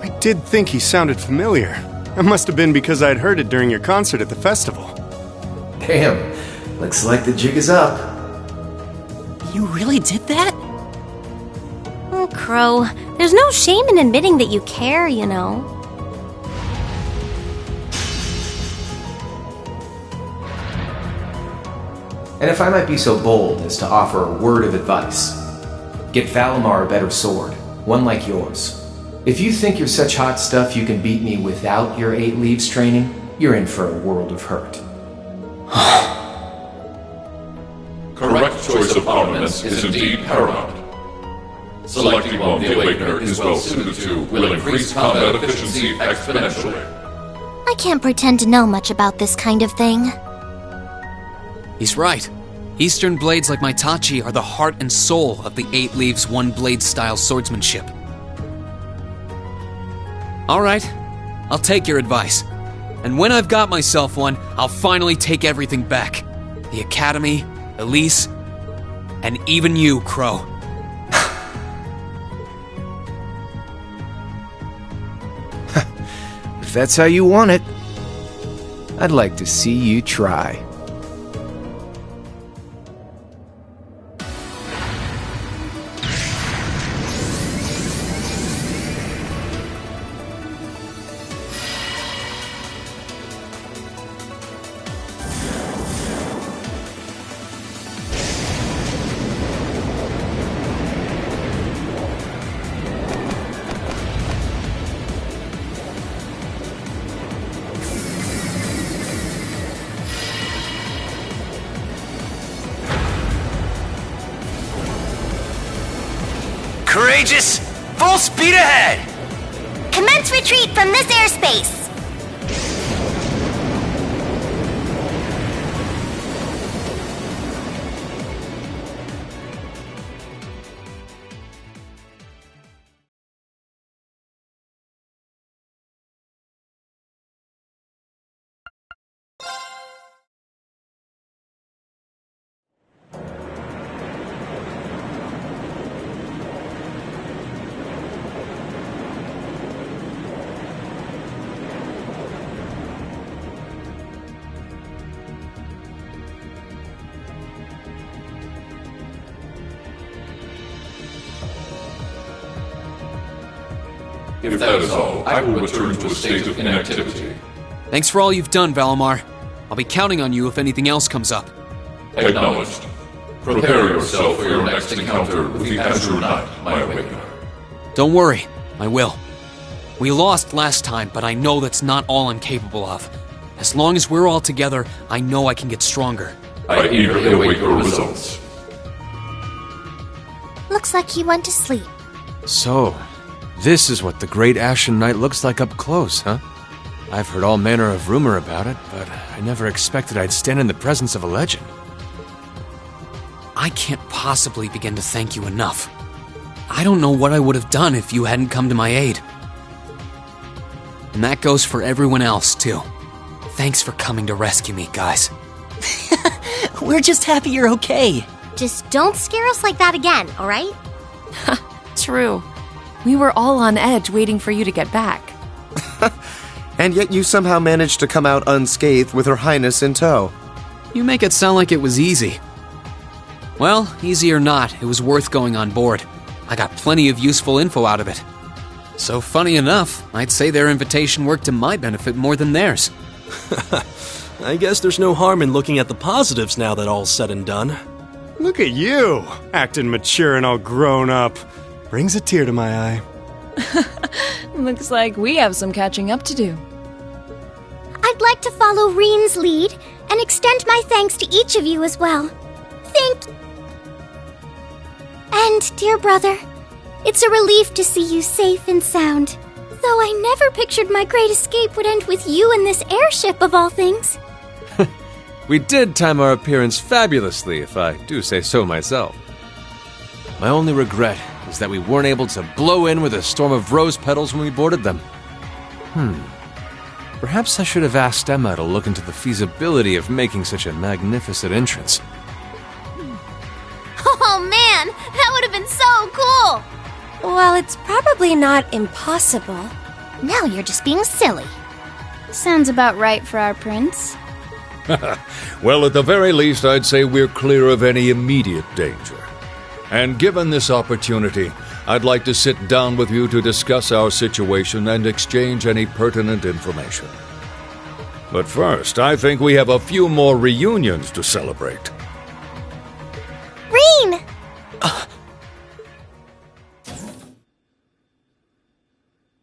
I did think he sounded familiar. It must have been because I'd heard it during your concert at the festival. Damn, looks like the jig is up. You really did that? Oh, Crow, there's no shame in admitting that you care, you know. And if I might be so bold as to offer a word of advice, get Valimar a better sword, one like yours. If you think you're such hot stuff you can beat me without your 8 leaves training, you're in for a world of hurt. Correct choice of armaments is indeed paramount. Selecting one the Awakener is well suited to will increase combat efficiency exponentially. I can't pretend to know much about this kind of thing. He's right. Eastern blades like my Tachi are the heart and soul of the 8 leaves, 1 blade style swordsmanship. Alright, I'll take your advice. And when I've got myself one, I'll finally take everything back. The Academy, Elise, and even you, Crow. If that's how you want it, I'd like to see you try. Courageous! Full speed ahead! Commence retreat from this airspace! If that is all, I will return to a state of inactivity. Thanks for all you've done, Valimar. I'll be counting on you if anything else comes up. Acknowledged. Prepare yourself for your next encounter with the Azure Knight, my Awakener. Don't worry, I will. We lost last time, but I know that's not all I'm capable of. As long as we're all together, I know I can get stronger. I eagerly await your results. Looks like he went to sleep. So, this is what the Great Ashen Knight looks like up close, huh? I've heard all manner of rumor about it, but I never expected I'd stand in the presence of a legend. I can't possibly begin to thank you enough. I don't know what I would have done if you hadn't come to my aid. And that goes for everyone else, too. Thanks for coming to rescue me, guys. We're just happy you're okay. Just don't scare us like that again, alright? True. We were all on edge waiting for you to get back. And yet you somehow managed to come out unscathed with Her Highness in tow. You make it sound like it was easy. Well, easy or not, it was worth going on board. I got plenty of useful info out of it. So funny enough, I'd say their invitation worked to my benefit more than theirs. I guess there's no harm in looking at the positives now that all's said and done. Look at you, acting mature and all grown up. Brings a tear to my eye. Looks like we have some catching up to do. I'd like to follow Rean's lead and extend my thanks to each of you as well. Thank you. And, dear brother, it's a relief to see you safe and sound. Though I never pictured my great escape would end with you in this airship of all things. We did time our appearance fabulously, if I do say so myself. My only regret is that we weren't able to blow in with a storm of rose petals when we boarded them. Perhaps I should have asked Emma to look into the feasibility of making such a magnificent entrance. Oh man, that would have been so cool! Well, it's probably not impossible. Now you're just being silly. Sounds about right for our prince. Well, at the very least, I'd say we're clear of any immediate danger. And given this opportunity, I'd like to sit down with you to discuss our situation and exchange any pertinent information. But first, I think we have a few more reunions to celebrate. Rean!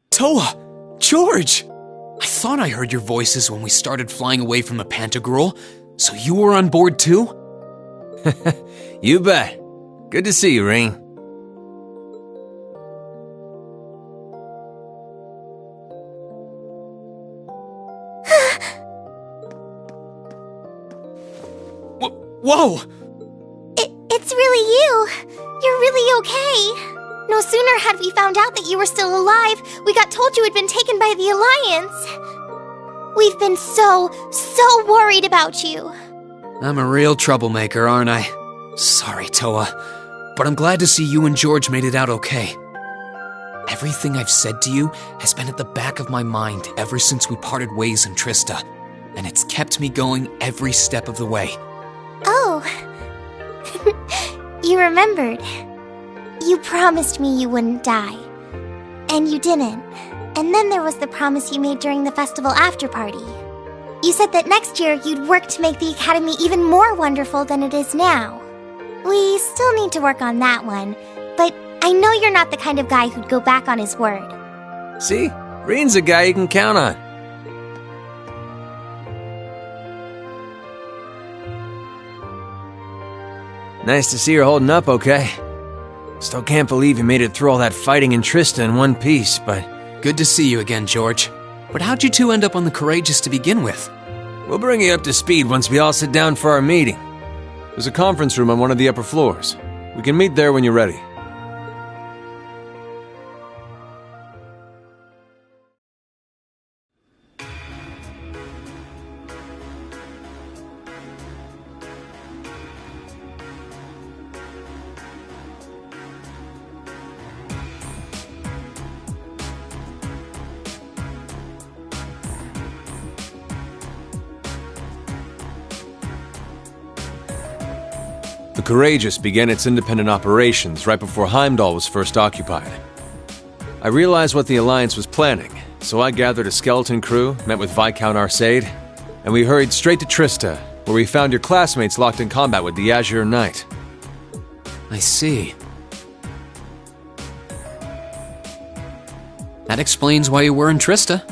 Toa! George! I thought I heard your voices when we started flying away from the Pantagruel, so you were on board too? You bet. Good to see you, Rean. Whoa! It's really you. You're really okay. No sooner had we found out that you were still alive, we got told you had been taken by the Alliance. We've been so worried about you. I'm a real troublemaker, aren't I? Sorry, Toa, but I'm glad to see you and George made it out okay. Everything I've said to you has been at the back of my mind ever since we parted ways in Trista, and it's kept me going every step of the way. Oh. You remembered. You promised me you wouldn't die. And you didn't. And then there was the promise you made during the festival after-party. You said that next year you'd work to make the Academy even more wonderful than it is now. We still need to work on that one, but I know you're not the kind of guy who'd go back on his word. See? Rean's a guy you can count on. Nice to see you're holding up okay. Still can't believe you made it through all that fighting in Trista in one piece, but... Good to see you again, George. But how'd you two end up on the Courageous to begin with? We'll bring you up to speed once we all sit down for our meeting. There's a conference room on one of the upper floors. We can meet there when you're ready. The Courageous began its independent operations right before Heimdall was first occupied. I realized what the Alliance was planning, so I gathered a skeleton crew, met with Viscount Arcade, and we hurried straight to Trista, where we found your classmates locked in combat with the Azure Knight. I see. That explains why you were in Trista.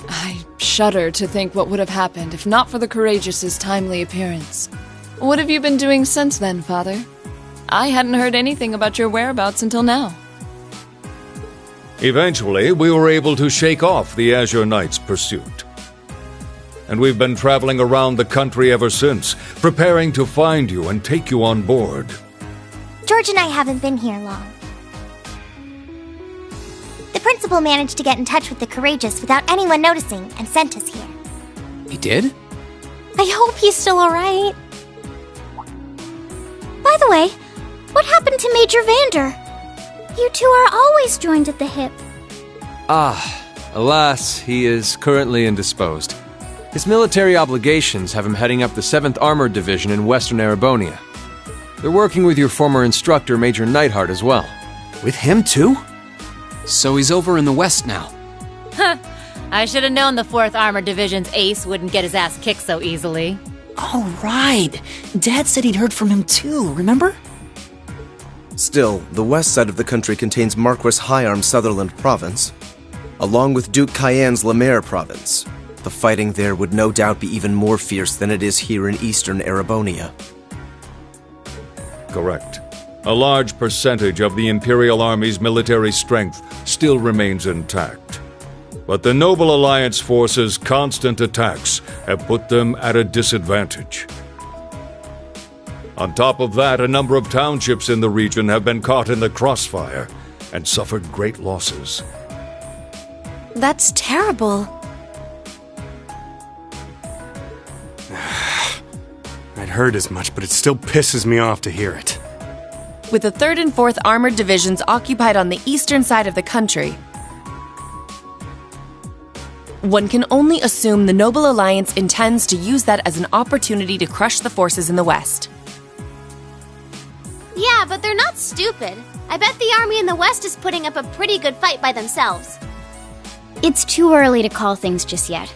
I shudder to think what would have happened if not for the Courageous' timely appearance. What have you been doing since then, Father? I hadn't heard anything about your whereabouts until now. Eventually, we were able to shake off the Azure Knight's pursuit. And we've been traveling around the country ever since, preparing to find you and take you on board. George and I haven't been here long. The principal managed to get in touch with the Courageous without anyone noticing and sent us here. He did? I hope he's still alright. By the way, what happened to Major Vander? You two are always joined at the hip. Alas, he is currently indisposed. His military obligations have him heading up the 7th Armored Division in Western Erebonia. They're working with your former instructor, Major Neidhart, as well. With him too? So he's over in the west now. Huh. I should have known the 4th Armored Division's ace wouldn't get his ass kicked so easily. Oh, right. Dad said he'd heard from him too, remember? Still, the west side of the country contains Marquis Hyarm Sutherland Province, along with Duke Cayenne's Lemaire Province. The fighting there would no doubt be even more fierce than it is here in eastern Erebonia. Correct. A large percentage of the Imperial Army's military strength still remains intact. But the Noble Alliance forces' constant attacks have put them at a disadvantage. On top of that, a number of townships in the region have been caught in the crossfire and suffered great losses. That's terrible. I'd heard as much, but it still pisses me off to hear it. With the 3rd and 4th Armored Divisions occupied on the eastern side of the country, one can only assume the Noble Alliance intends to use that as an opportunity to crush the forces in the west. Yeah, but they're not stupid. I bet the army in the west is putting up a pretty good fight by themselves. It's too early to call things just yet.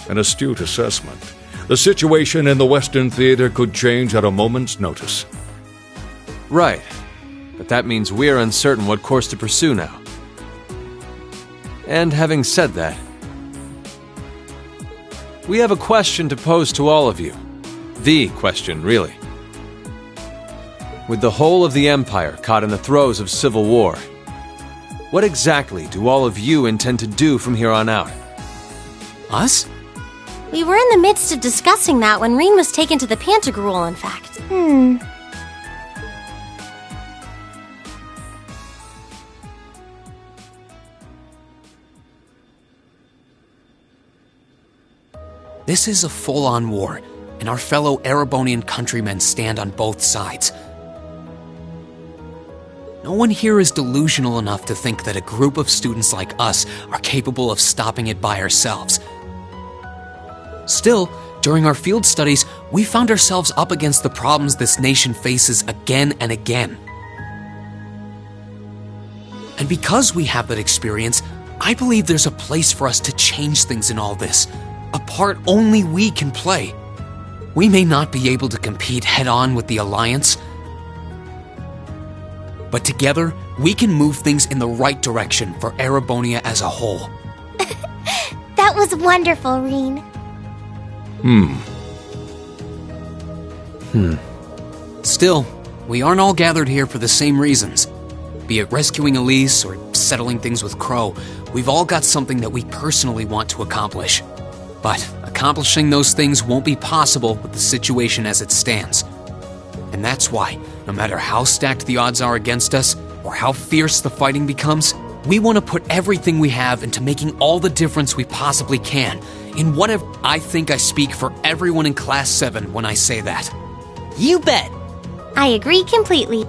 An astute assessment. The situation in the Western Theater could change at a moment's notice. Right. But that means we're uncertain what course to pursue now. And having said that, we have a question to pose to all of you. The question, really. With the whole of the Empire caught in the throes of civil war, what exactly do all of you intend to do from here on out? Us? We were in the midst of discussing that when Rean was taken to the Pantagruel, in fact. This is a full-on war, and our fellow Erebonian countrymen stand on both sides. No one here is delusional enough to think that a group of students like us are capable of stopping it by ourselves. Still, during our field studies, we found ourselves up against the problems this nation faces again and again. And because we have that experience, I believe there's a place for us to change things in all this, a part only we can play. We may not be able to compete head-on with the Alliance, but together, we can move things in the right direction for Erebonia as a whole. That was wonderful, Rean. Still, we aren't all gathered here for the same reasons. Be it rescuing Elise or settling things with Crow, we've all got something that we personally want to accomplish. But accomplishing those things won't be possible with the situation as it stands. And that's why, no matter how stacked the odds are against us, or how fierce the fighting becomes, we want to put everything we have into making all the difference we possibly can, in whatever. I think I speak for everyone in Class 7 when I say that. You bet! I agree completely.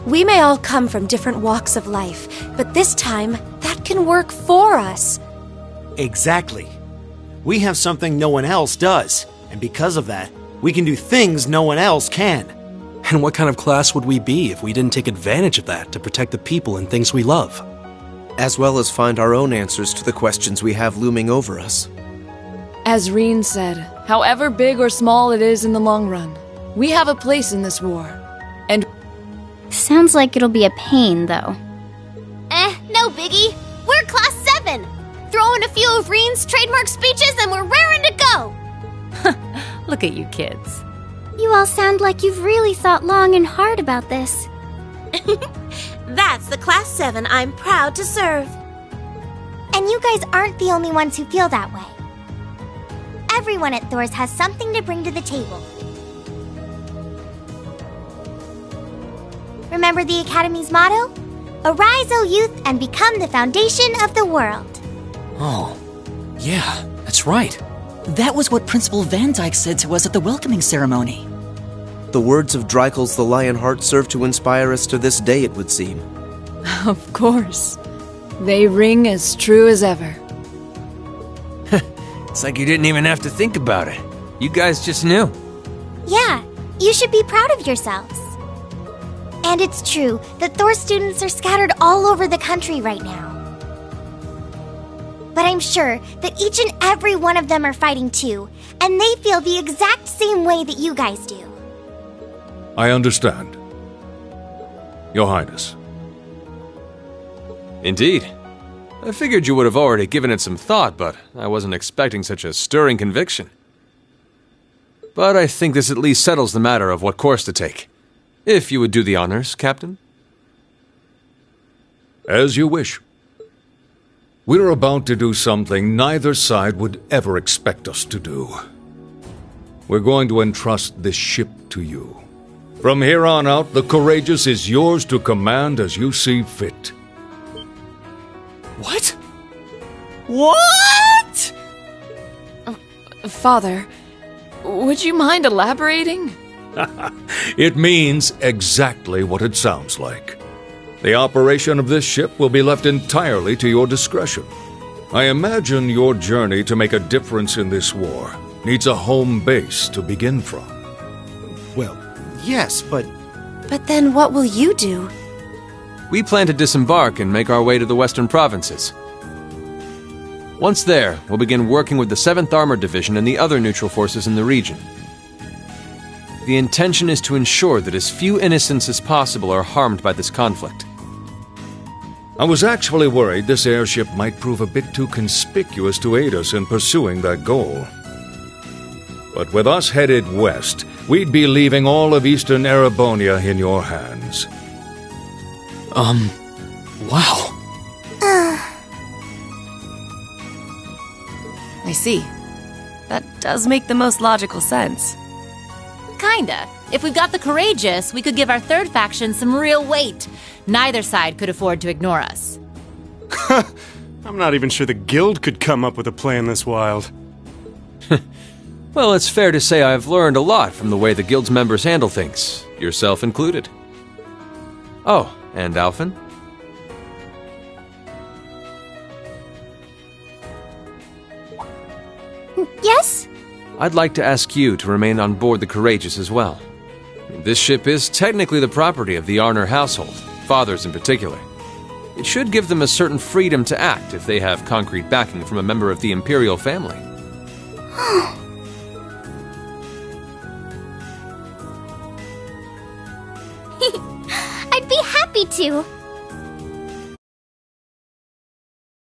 We may all come from different walks of life, but this time, that can work for us. Exactly. We have something no one else does, and because of that, we can do things no one else can. And what kind of class would we be if we didn't take advantage of that to protect the people and things we love? As well as find our own answers to the questions we have looming over us. As Rean said, however big or small it is in the long run, we have a place in this war. And sounds like it'll be a pain, though. No biggie. We're class 7. Throw in a few of Rean's trademark speeches and we're raring to go. Look at you kids. You all sound like you've really thought long and hard about this. That's the Class 7 I'm proud to serve. And you guys aren't the only ones who feel that way. Everyone at Thor's has something to bring to the table. Remember the Academy's motto? Arise, O youth, and become the foundation of the world. Oh, yeah, that's right. That was what Principal Van Dyke said to us at the welcoming ceremony. The words of Dreikel's the Lionheart serve to inspire us to this day, it would seem. of course, they ring as true as ever. It's like you didn't even have to think about it. You guys just knew. Yeah, you should be proud of yourselves. And it's true that Thor students are scattered all over the country right now. But I'm sure that each and every one of them are fighting too, and they feel the exact same way that you guys do. I understand. Your Highness. Indeed. I figured you would have already given it some thought, but I wasn't expecting such a stirring conviction. But I think this at least settles the matter of what course to take. If you would do the honors, Captain. As you wish. We're about to do something neither side would ever expect us to do. We're going to entrust this ship to you. From here on out, the Courageous is yours to command as you see fit. What? What? Father, would you mind elaborating? It means exactly what it sounds like. The operation of this ship will be left entirely to your discretion. I imagine your journey to make a difference in this war needs a home base to begin from. Well, yes, but... But then what will you do? We plan to disembark and make our way to the western provinces. Once there, we'll begin working with the 7th Armored Division and the other neutral forces in the region. The intention is to ensure that as few innocents as possible are harmed by this conflict. I was actually worried this airship might prove a bit too conspicuous to aid us in pursuing that goal. But with us headed west, we'd be leaving all of eastern Erebonia in your hands. Wow. I see. That does make the most logical sense. Kinda. If we've got the Courageous, we could give our third faction some real weight. Neither side could afford to ignore us. I'm not even sure the Guild could come up with a plan this wild. Well, it's fair to say I've learned a lot from the way the Guild's members handle things, yourself included. Oh, and Alphen? Yes? I'd like to ask you to remain on board the Courageous as well. This ship is technically the property of the Arner household, fathers in particular. It should give them a certain freedom to act if they have concrete backing from a member of the Imperial family. I'd be happy to.